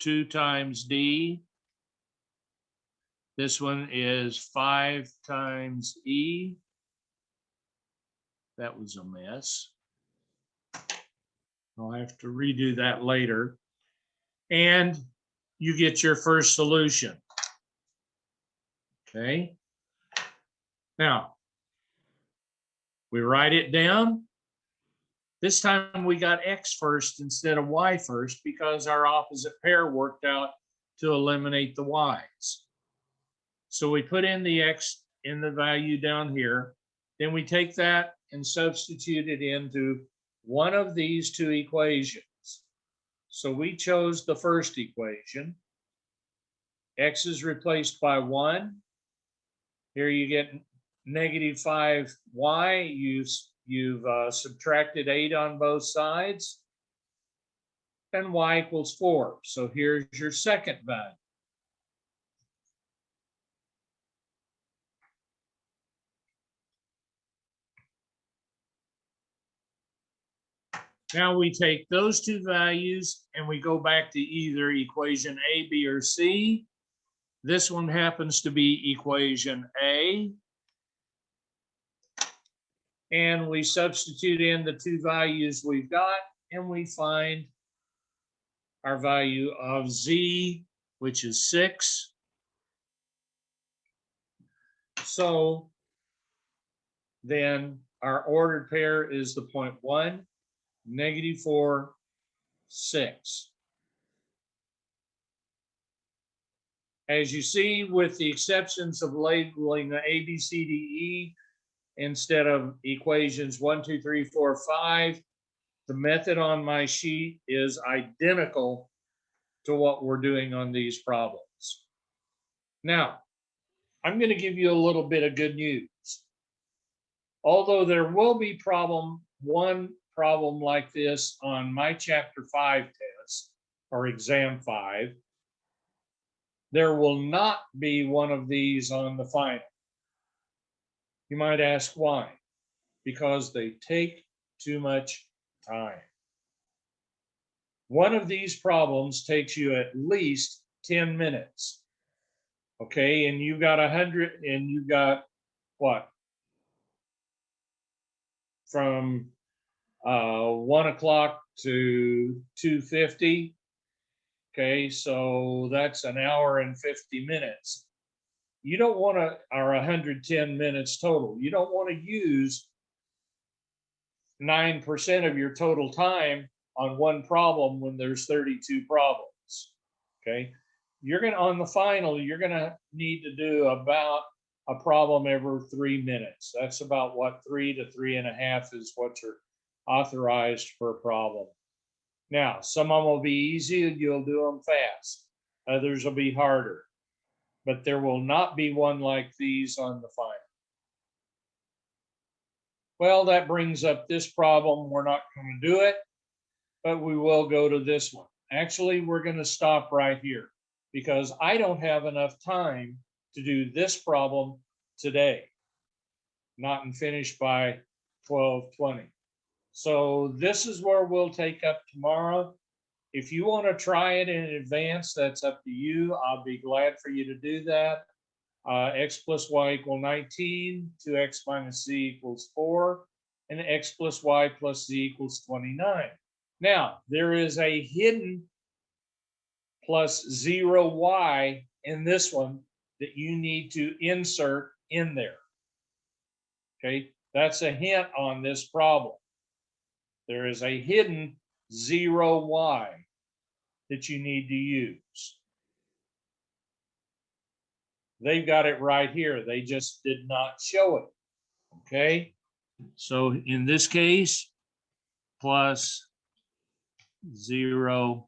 2 times D. This one is 5 times E. That was a mess. I'll have to redo that later. And you get your first solution. Okay. Now, we write it down. This time we got X first instead of Y first because our opposite pair worked out to eliminate the Y's. So we put in the X in the value down here. Then we take that and substitute it into one of these two equations. So we chose the first equation. X is replaced by 1. Here you get negative 5y. You've subtracted 8 on both sides. And y equals 4. So here's your second value. Now we take those two values and we go back to either equation A, B, or C. This one happens to be equation A. And we substitute in the two values we've got, and we find our value of Z, which is 6. So then our ordered pair is the point 1, negative 4, 6. As you see, with the exceptions of labeling the A, B, C, D, E instead of equations 1, 2, 3, 4, 5, the method on my sheet is identical to what we're doing on these problems. Now, I'm going to give you a little bit of good news. Although there will be one problem like this on my chapter 5 test or exam 5, there will not be one of these on the final. You might ask why? Because they take too much time. One of these problems takes you at least 10 minutes. Okay, and you got 100, and you got what? From 1 o'clock to 2:50. Okay, so that's an hour and 50 minutes. You don't want to, or 110 minutes total. You don't want to use 9% of your total time on one problem when there's 32 problems. Okay, you're going to, on the final, you're going to need to do about a problem every 3 minutes. That's about what 3 to 3.5 is what you're authorized per problem. Now, some of them will be easy and you'll do them fast. Others will be harder, but there will not be one like these on the final. Well, that brings up this problem. We're not going to do it, but we will go to this one. Actually, we're going to stop right here because I don't have enough time to do this problem today, not and finish by 12:20. So this is where we'll take up tomorrow. If you want to try it in advance, that's up to you. I'll be glad for you to do that. X plus y equal 19, 2x minus z equals 4, and x plus y plus z equals 29. Now, there is a hidden plus 0y in this one that you need to insert in there. Okay, that's a hint on this problem. There is a hidden 0y that you need to use. They've got it right here. They just did not show it. Okay, so in this case, plus 0y.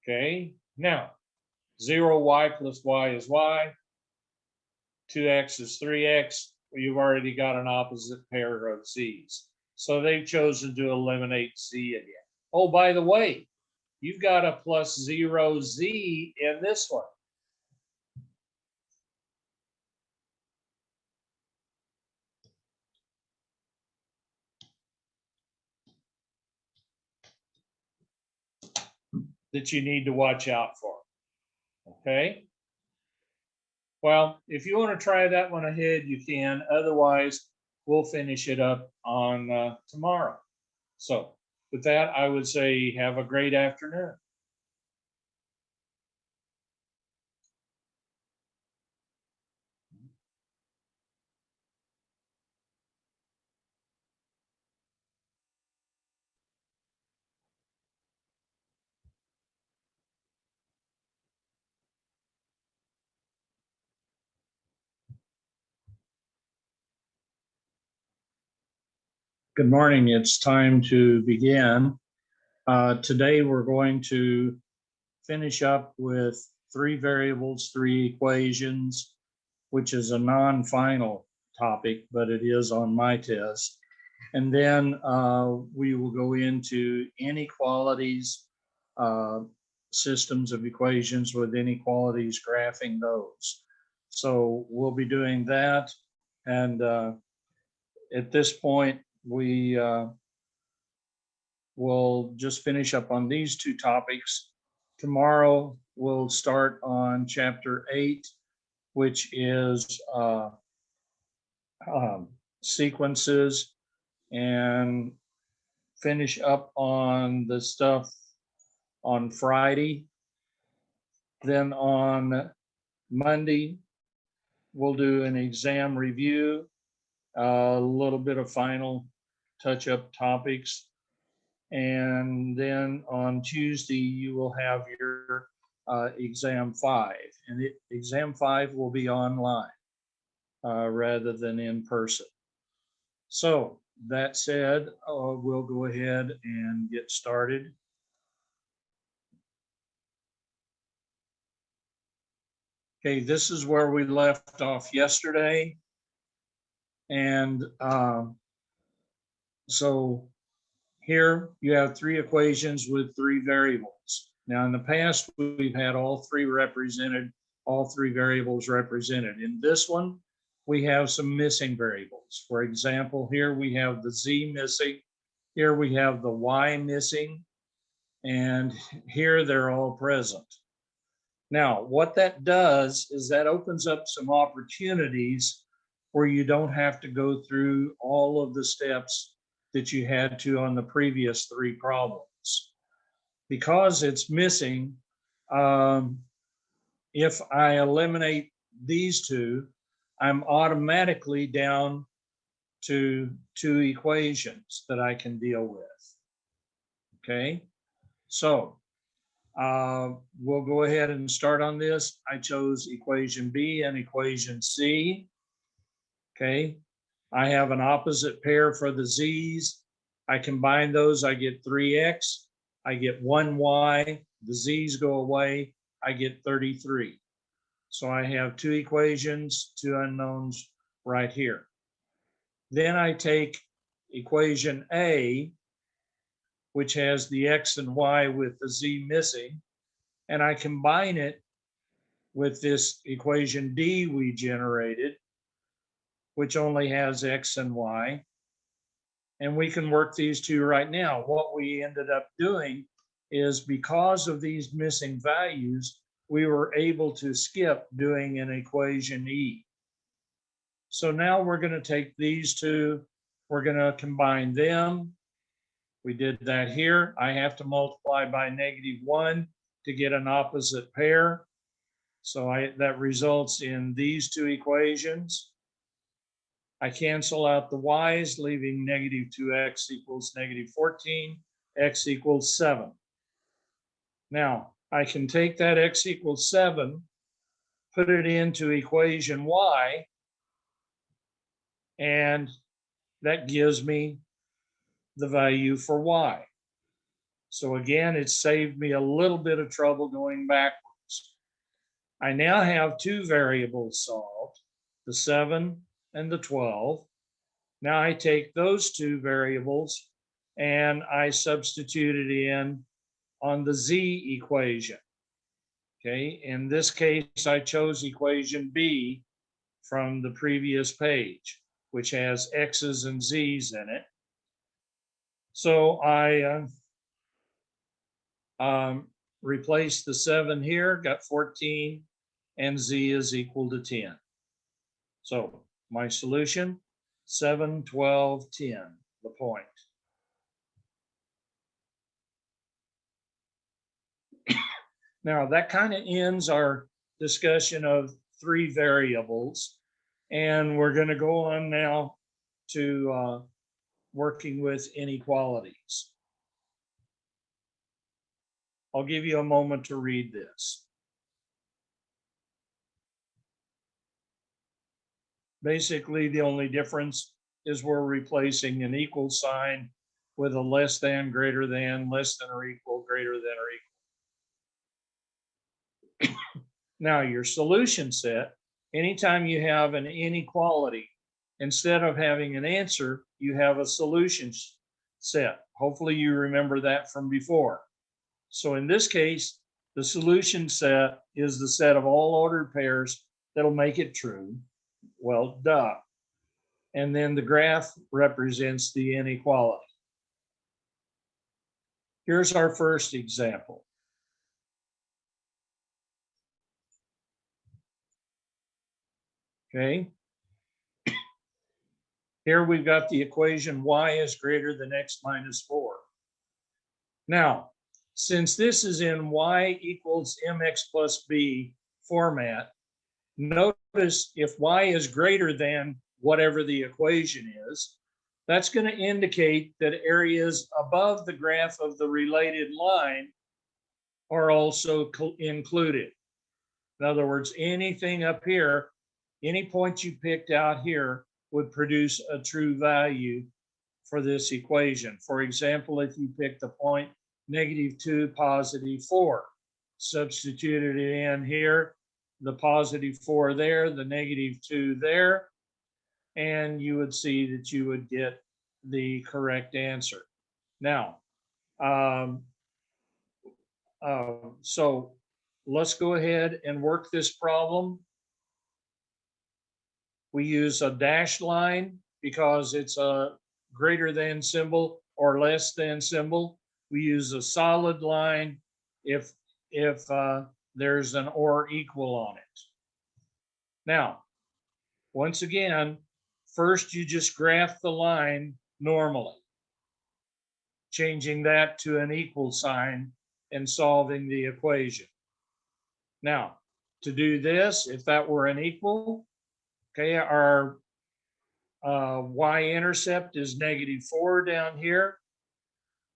Okay, now 0y plus y is y, 2x is 3x. Well, you've already got an opposite pair of z's. So they've chosen to eliminate z again. Oh, by the way, you've got a plus 0z in this one. That you need to watch out for. Okay. Well, if you want to try that one ahead, you can. Otherwise, we'll finish it up on tomorrow. So with that, I would say have a great afternoon. Good morning. It's time to begin. Today, we're going to finish up with 3 variables, 3 equations, which is a non-final topic, but it is on my test. And then we will go into inequalities, systems of equations with inequalities, graphing those. So we'll be doing that. And at this point, we will just finish up on these 2 topics. Tomorrow, we'll start on chapter 8, which is sequences, and finish up on the stuff on Friday. Then on Monday, we'll do an exam review, a little bit of final touch-up topics. And then on Tuesday, you will have your exam 5. And exam 5 will be online rather than in person. So that said, we'll go ahead and get started. Okay, this is where we left off yesterday. And so here you have 3 equations with 3 variables. Now in the past, we've had all 3 represented, all 3 variables represented. In this one, we have some missing variables. For example, here we have the z missing, here we have the y missing, and here they're all present. Now, what that does is that opens up some opportunities where you don't have to go through all of the steps that you had to on the previous three problems. Because it's missing, if I eliminate these two, I'm automatically down to two equations that I can deal with. Okay, so we'll go ahead and start on this. I chose equation B and equation C. Okay, I have an opposite pair for the z's. I combine those, I get 3x. I get 1y, the z's go away, I get 33. So I have two equations, two unknowns right here. Then I take equation A, which has the x and y with the z missing, and I combine it with this equation D we generated, which only has x and y. And we can work these two right now. What we ended up doing is, because of these missing values, we were able to skip doing an equation E. So now we're going to take these two, we're going to combine them. We did that here. I have to multiply by -1 to get an opposite pair. So that results in these two equations. I cancel out the y's, leaving -2x equals -14, x equals 7. Now, I can take that x equals 7, put it into equation y, and that gives me the value for y. So again, it saved me a little bit of trouble going backwards. I now have two variables solved, the 7 and the 12. Now I take those two variables and I substitute it in on the z equation. Okay, in this case, I chose equation B from the previous page, which has x's and z's in it. So I replace the 7 here, got 14, and z is equal to 10. So my solution, 7, 12, 10, the point. Now that kind of ends our discussion of three variables, and we're going to go on now to working with inequalities. I'll give you a moment to read this. Basically, the only difference is we're replacing an equal sign with a less than, greater than, less than or equal, greater than or equal. Now, your solution set, anytime you have an inequality, instead of having an answer, you have a solution set. Hopefully you remember that from before. So in this case, the solution set is the set of all ordered pairs that'll make it true. Well, duh. And then the graph represents the inequality. Here's our first example. Okay. Here we've got the equation y is greater than x minus 4. Now, since this is in y equals mx plus b format, notice if y is greater than whatever the equation is, that's going to indicate that areas above the graph of the related line are also included. In other words, anything up here, any point you picked out here would produce a true value for this equation. For example, if you pick the point -2, +4, substituted it in here, the +4 there, the -2 there, and you would see that you would get the correct answer. Now, so let's go ahead and work this problem. We use a dashed line because it's a greater than symbol or less than symbol. We use a solid line if there's an or equal on it. Now, once again, first you just graph the line normally. changing that to an equal sign and solving the equation. Now, to do this, if that were an equal, okay, our y-intercept is -4 down here.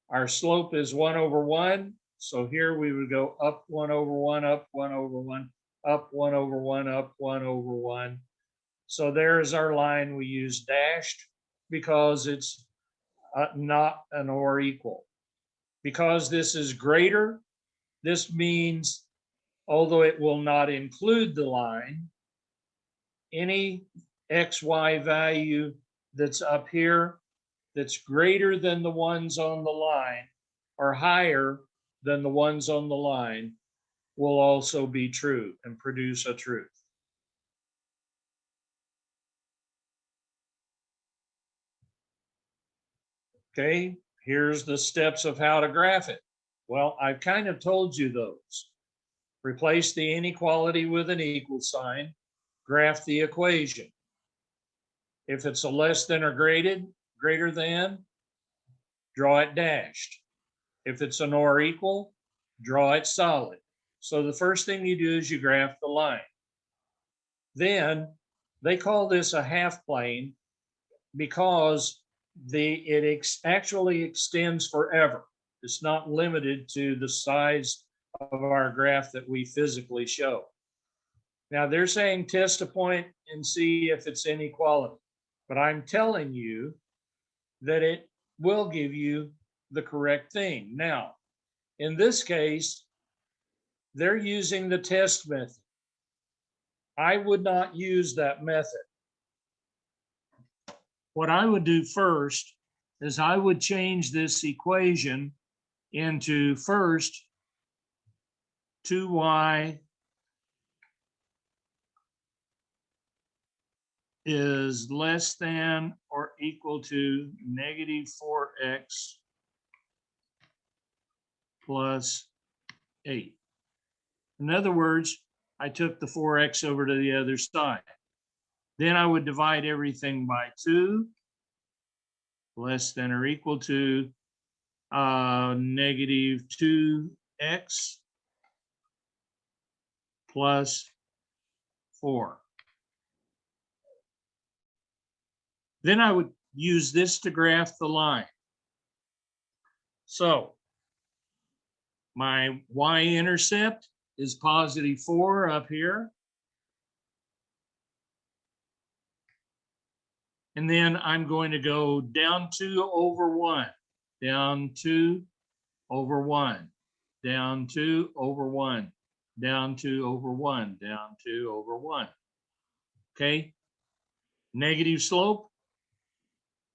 Our slope is 1/1. So here we would go up 1/1, up 1/1, up 1/1, up 1/1. So there's our line. We use dashed because it's not an or equal. Because this is greater, this means, although it will not include the line, any xy value that's up here that's greater than the ones on the line or higher than the ones on the line will also be true and produce a truth. Okay, here's the steps of how to graph it. Well, I've kind of told you those. Replace the inequality with an equal sign, graph the equation. If it's a less than or greater than, draw it dashed. If it's an or equal, draw it solid. So the first thing you do is you graph the line. Then they call this a half plane because it actually extends forever. It's not limited to the size of our graph that we physically show. Now they're saying test a point and see if it's inequality, but I'm telling you that it will give you the correct thing. Now, in this case, they're using the test method. I would not use that method. What I would do first is I would change this equation into first 2y is less than or equal to -4x plus 8. In other words, I took the 4x over to the other side. Then I would divide everything by 2, less than or equal to -2x plus 4. Then I would use this to graph the line. So my y-intercept is +4 up here. And then I'm going to go down 2 over 1, down 2 over 1, down 2 over 1, down 2 over 1, down 2 over 1. Okay, negative slope,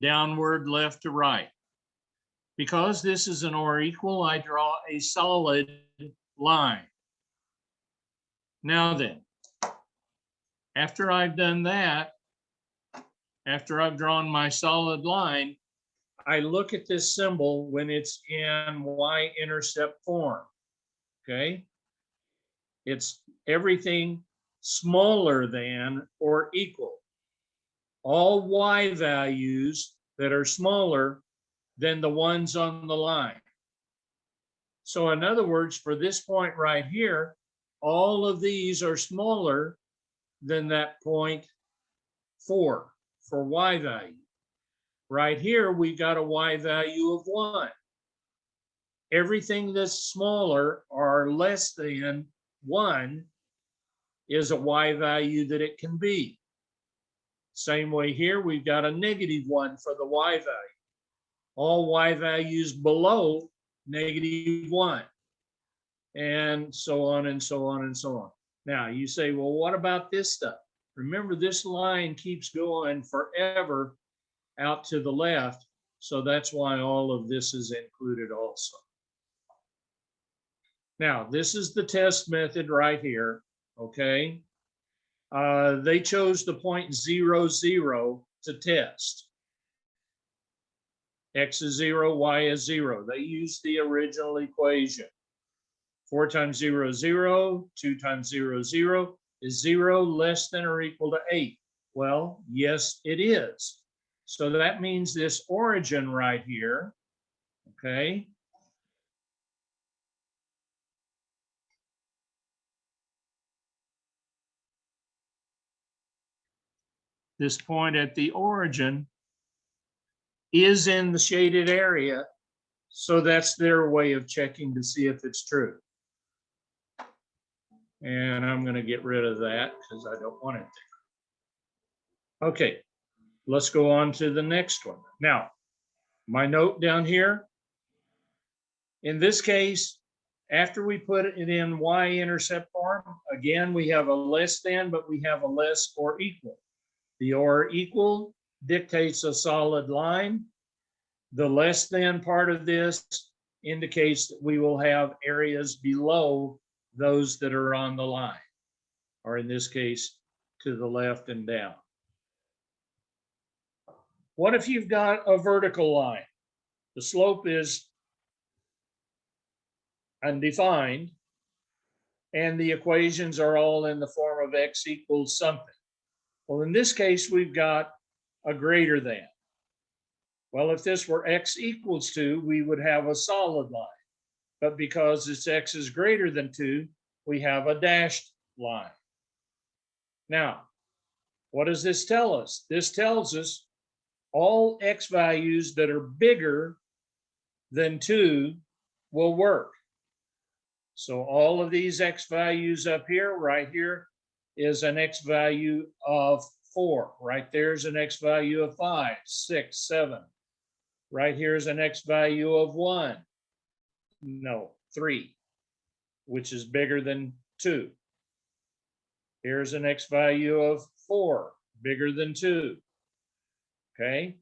downward left to right. Because this is an or equal, I draw a solid line. Now then, after I've done that, after I've drawn my solid line, I look at this symbol when it's in y-intercept form, okay? It's everything smaller than or equal. All y values that are smaller than the ones on the line. So in other words, for this point right here, all of these are smaller than that 0.4 for y value. Right here, we got a y value of 1. Everything that's smaller or less than 1 is a y value that it can be. Same way here, we've got a -1 for the y value. All y values below -1, and so on and so on and so on. Now you say, well, what about this stuff? Remember, this line keeps going forever out to the left, so that's why all of this is included also. Now, this is the test method right here, okay? They chose the point 0, 0 to test. X is 0, y is 0. They used the original equation. 4 times 0 is 0, 2 times 0 is 0. Is 0 less than or equal to 8? Well, yes, it is. So that means this origin right here, Okay. This point at the origin is in the shaded area, so that's their way of checking to see if it's true. And I'm going to get rid of that because I don't want it there. Okay, let's go on to the next one. Now, my note down here, in this case, after we put it in y-intercept form, again, we have a less than, but we have a less or equal. The or equal dictates a solid line. The less than part of this indicates that we will have areas below those that are on the line, or in this case, to the left and down. What if you've got a vertical line? The slope is undefined, and the equations are all in the form of x equals something. Well, in this case, we've got a greater than. Well, if this were x equals 2, we would have a solid line. But because it's x is greater than 2, we have a dashed line. Now, what does this tell us? This tells us all x values that are bigger than 2 will work. So all of these x values up here, right here, is an x value of 4. Right there is an x value of 5, 6, 7. Right here is an x value of 1. No, 3, which is bigger than 2. Here's an x value of 4, bigger than 2. Okay.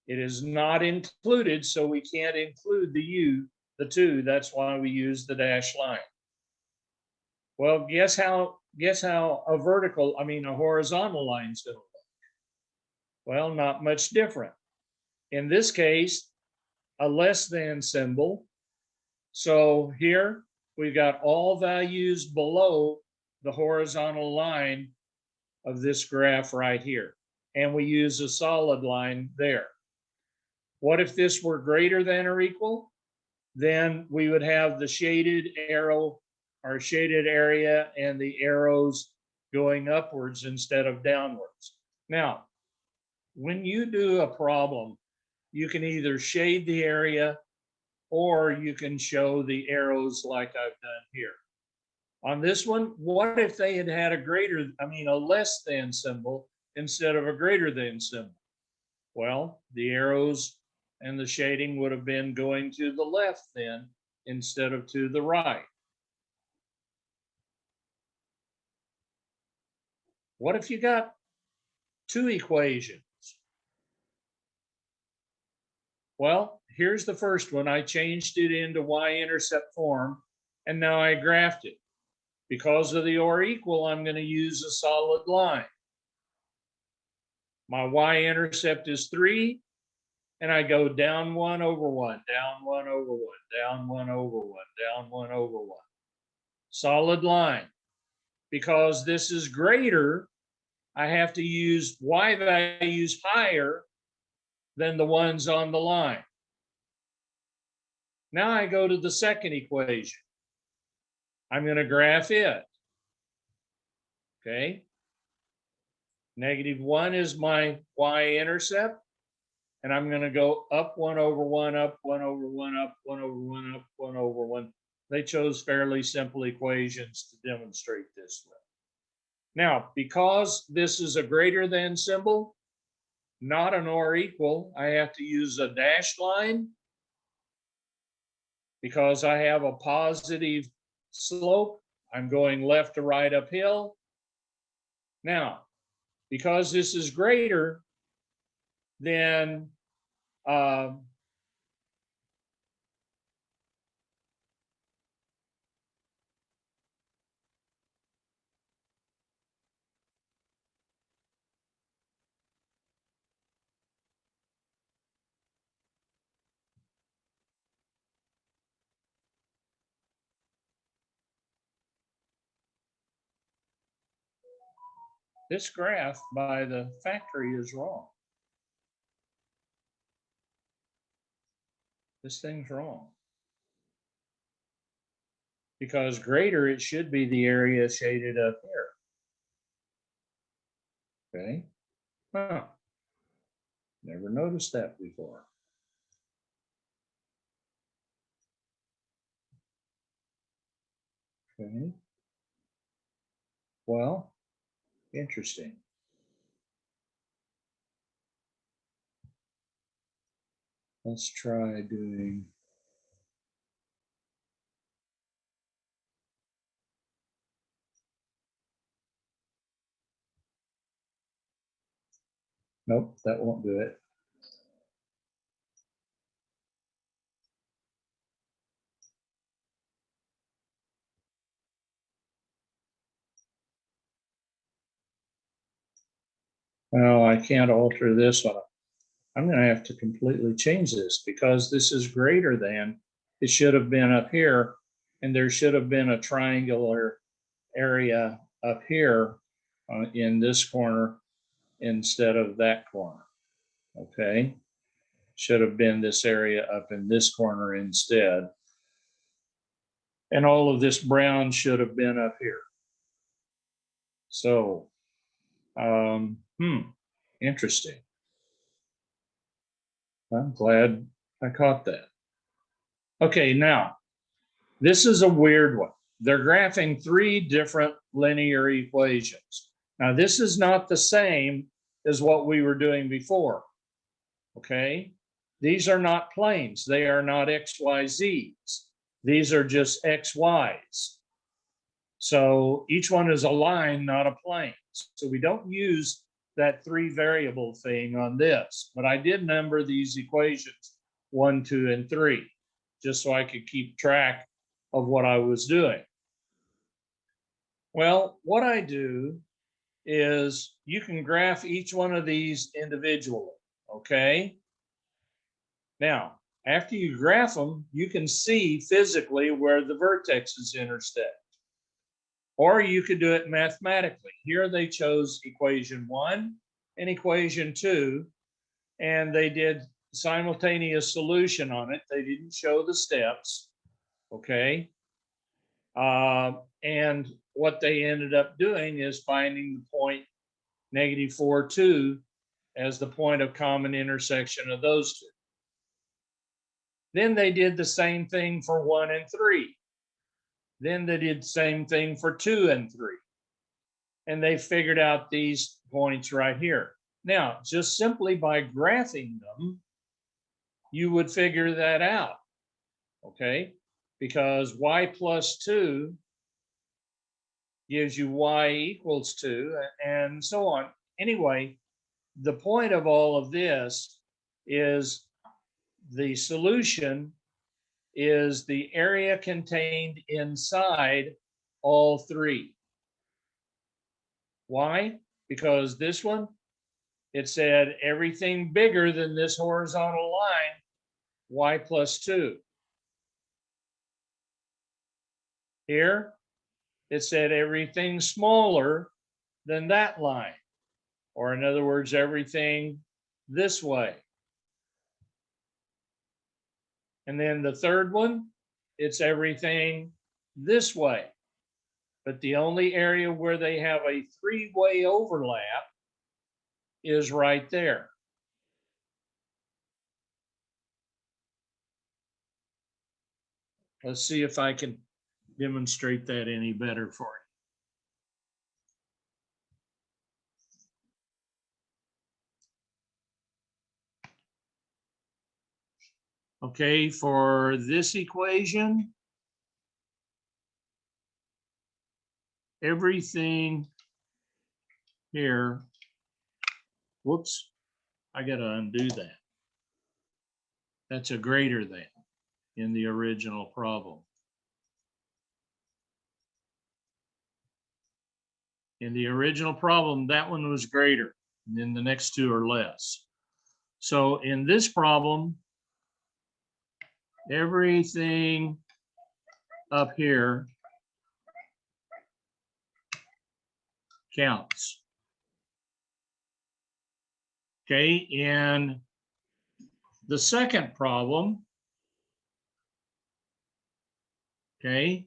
It is not included, so we can't include the 2. That's why we use the dashed line. Well, guess how a horizontal line's going to look? Well, not much different. In this case, a less than symbol. So here we've got all values below the horizontal line of this graph right here. And we use a solid line there. What if this were greater than or equal? Then we would have the shaded arrow or shaded area and the arrows going upwards instead of downwards. Now, when you do a problem, you can either shade the area or you can show the arrows like I've done here. On this one, what if they had had a less than symbol instead of a greater than symbol? Well, the arrows and the shading would have been going to the left then instead of to the right. What if you got 2 equations? Well, here's the first one. I changed it into y-intercept form, and now I graphed it. Because of the or equal, I'm going to use a solid line. My y-intercept is 3, and I go down 1 over 1, down 1 over 1, down 1 over 1, down 1 over 1. Solid line. Because this is greater, I have to use y values higher than the ones on the line. Now I go to the second equation. I'm going to graph it. Okay. -1 is my y-intercept. And I'm going to go up 1 over 1, up 1 over 1, up 1 over 1, up 1 over 1. They chose fairly simple equations to demonstrate this with. Now, because this is a greater than symbol, not an or equal, I have to use a dashed line because I have a positive slope. I'm going left to right uphill. Now, because this is greater, then this graph by the factory is wrong. This thing's wrong. Because greater, it should be the area shaded up here. Okay. Huh. Never noticed that before. Okay. Well, interesting. Let's try doing. Nope, that won't do it. Well, I can't alter this one. I'm going to have to completely change this because this is greater than. It should have been up here, and there should have been a triangular area up here in this corner instead of that corner. Okay. Should have been this area up in this corner instead. And all of this brown should have been up here. So, interesting. I'm glad I caught that. Okay, now, this is a weird one. They're graphing three different linear equations. Now, this is not the same as what we were doing before. Okay, these are not planes. They are not X, Y, Z's. These are just X, Y's. So each one is a line, not a plane. So we don't use that three variable thing on this, but I did number these equations 1, 2, and 3, just so I could keep track of what I was doing. Well, what I do is you can graph each one of these individually, okay? Now, after you graph them, you can see physically where the vertexes intersect. Or you could do it mathematically. Here they chose equation 1 and equation 2, and they did simultaneous solution on it. They didn't show the steps, okay? And what they ended up doing is finding the point -4, 2 as the point of common intersection of those two. Then they did the same thing for 1 and 3. Then they did the same thing for 2 and 3. And they figured out these points right here. Now, just simply by graphing them, you would figure that out, okay? Because y plus 2 gives you y equals 2, and so on. Anyway, the point of all of this is the solution is the area contained inside all three. Why? Because this one, it said everything bigger than this horizontal line, y plus 2. Here, it said everything smaller than that line, or in other words, everything this way. And then the third one, it's everything this way. But the only area where they have a three-way overlap is right there. Let's see if I can demonstrate that any better for you. Okay, for this equation, everything here, whoops, I gotta undo that. That's a greater than in the original problem. In the original problem, that one was greater, and then the next two are less. So in this problem, everything up here counts. Okay, in the second problem, Okay.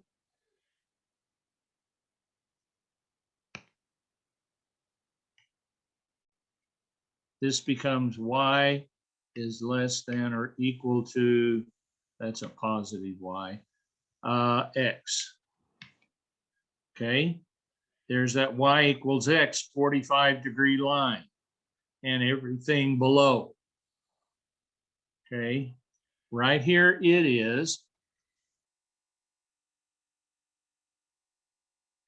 This becomes y is less than or equal to, that's a positive y, x. Okay. There's that y equals x 45-degree line and everything below. Okay. Right here it is.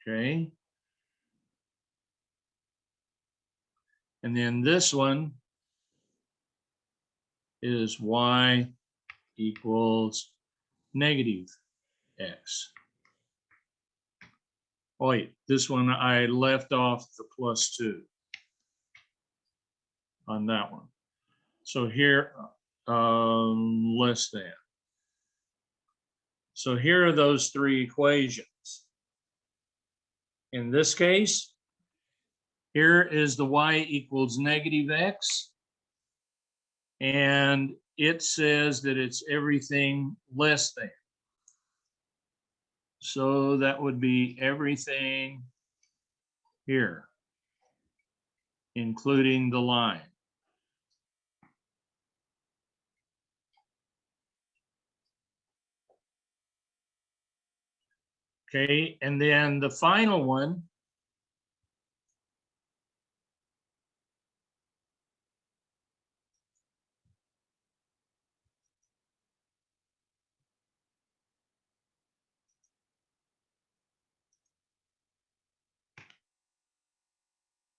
Okay. And then this one is y equals negative x. Oh, wait, this one I left off the +2 on that one. So here, less than. So here are those three equations. In this case, here is the y equals negative x. And it says that it's everything less than. So that would be everything here, including the line. Okay, and then the final one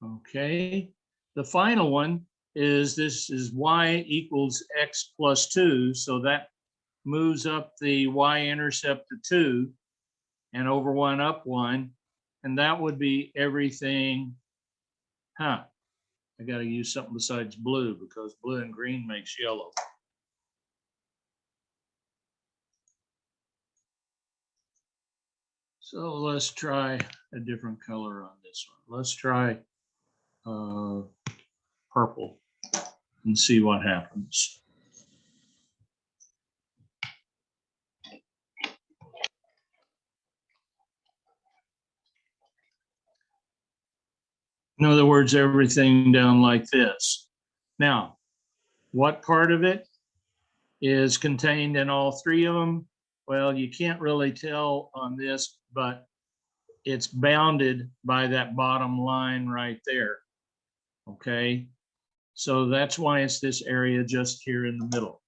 okay, the final one is this is y equals x plus 2, so that moves up the y-intercept to 2 and over 1 up 1, and that would be everything. I got to use something besides blue because blue and green makes yellow. So let's try a different color on this one. Let's try purple and see what happens. In other words, everything down like this. Now, what part of it is contained in all three of them? Well, you can't really tell on this, but it's bounded by that bottom line right there. Okay, so that's why it's this area just here in the middle.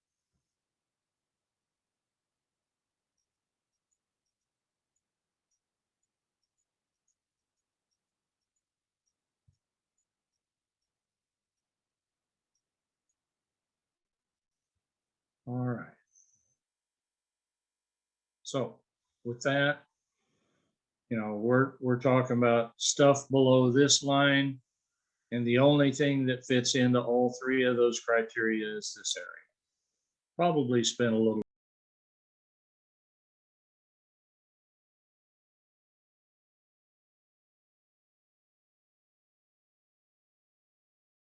All right. So with that, you know, we're talking about stuff below this line, and the only thing that fits into all three of those criteria is this area. Probably spent a little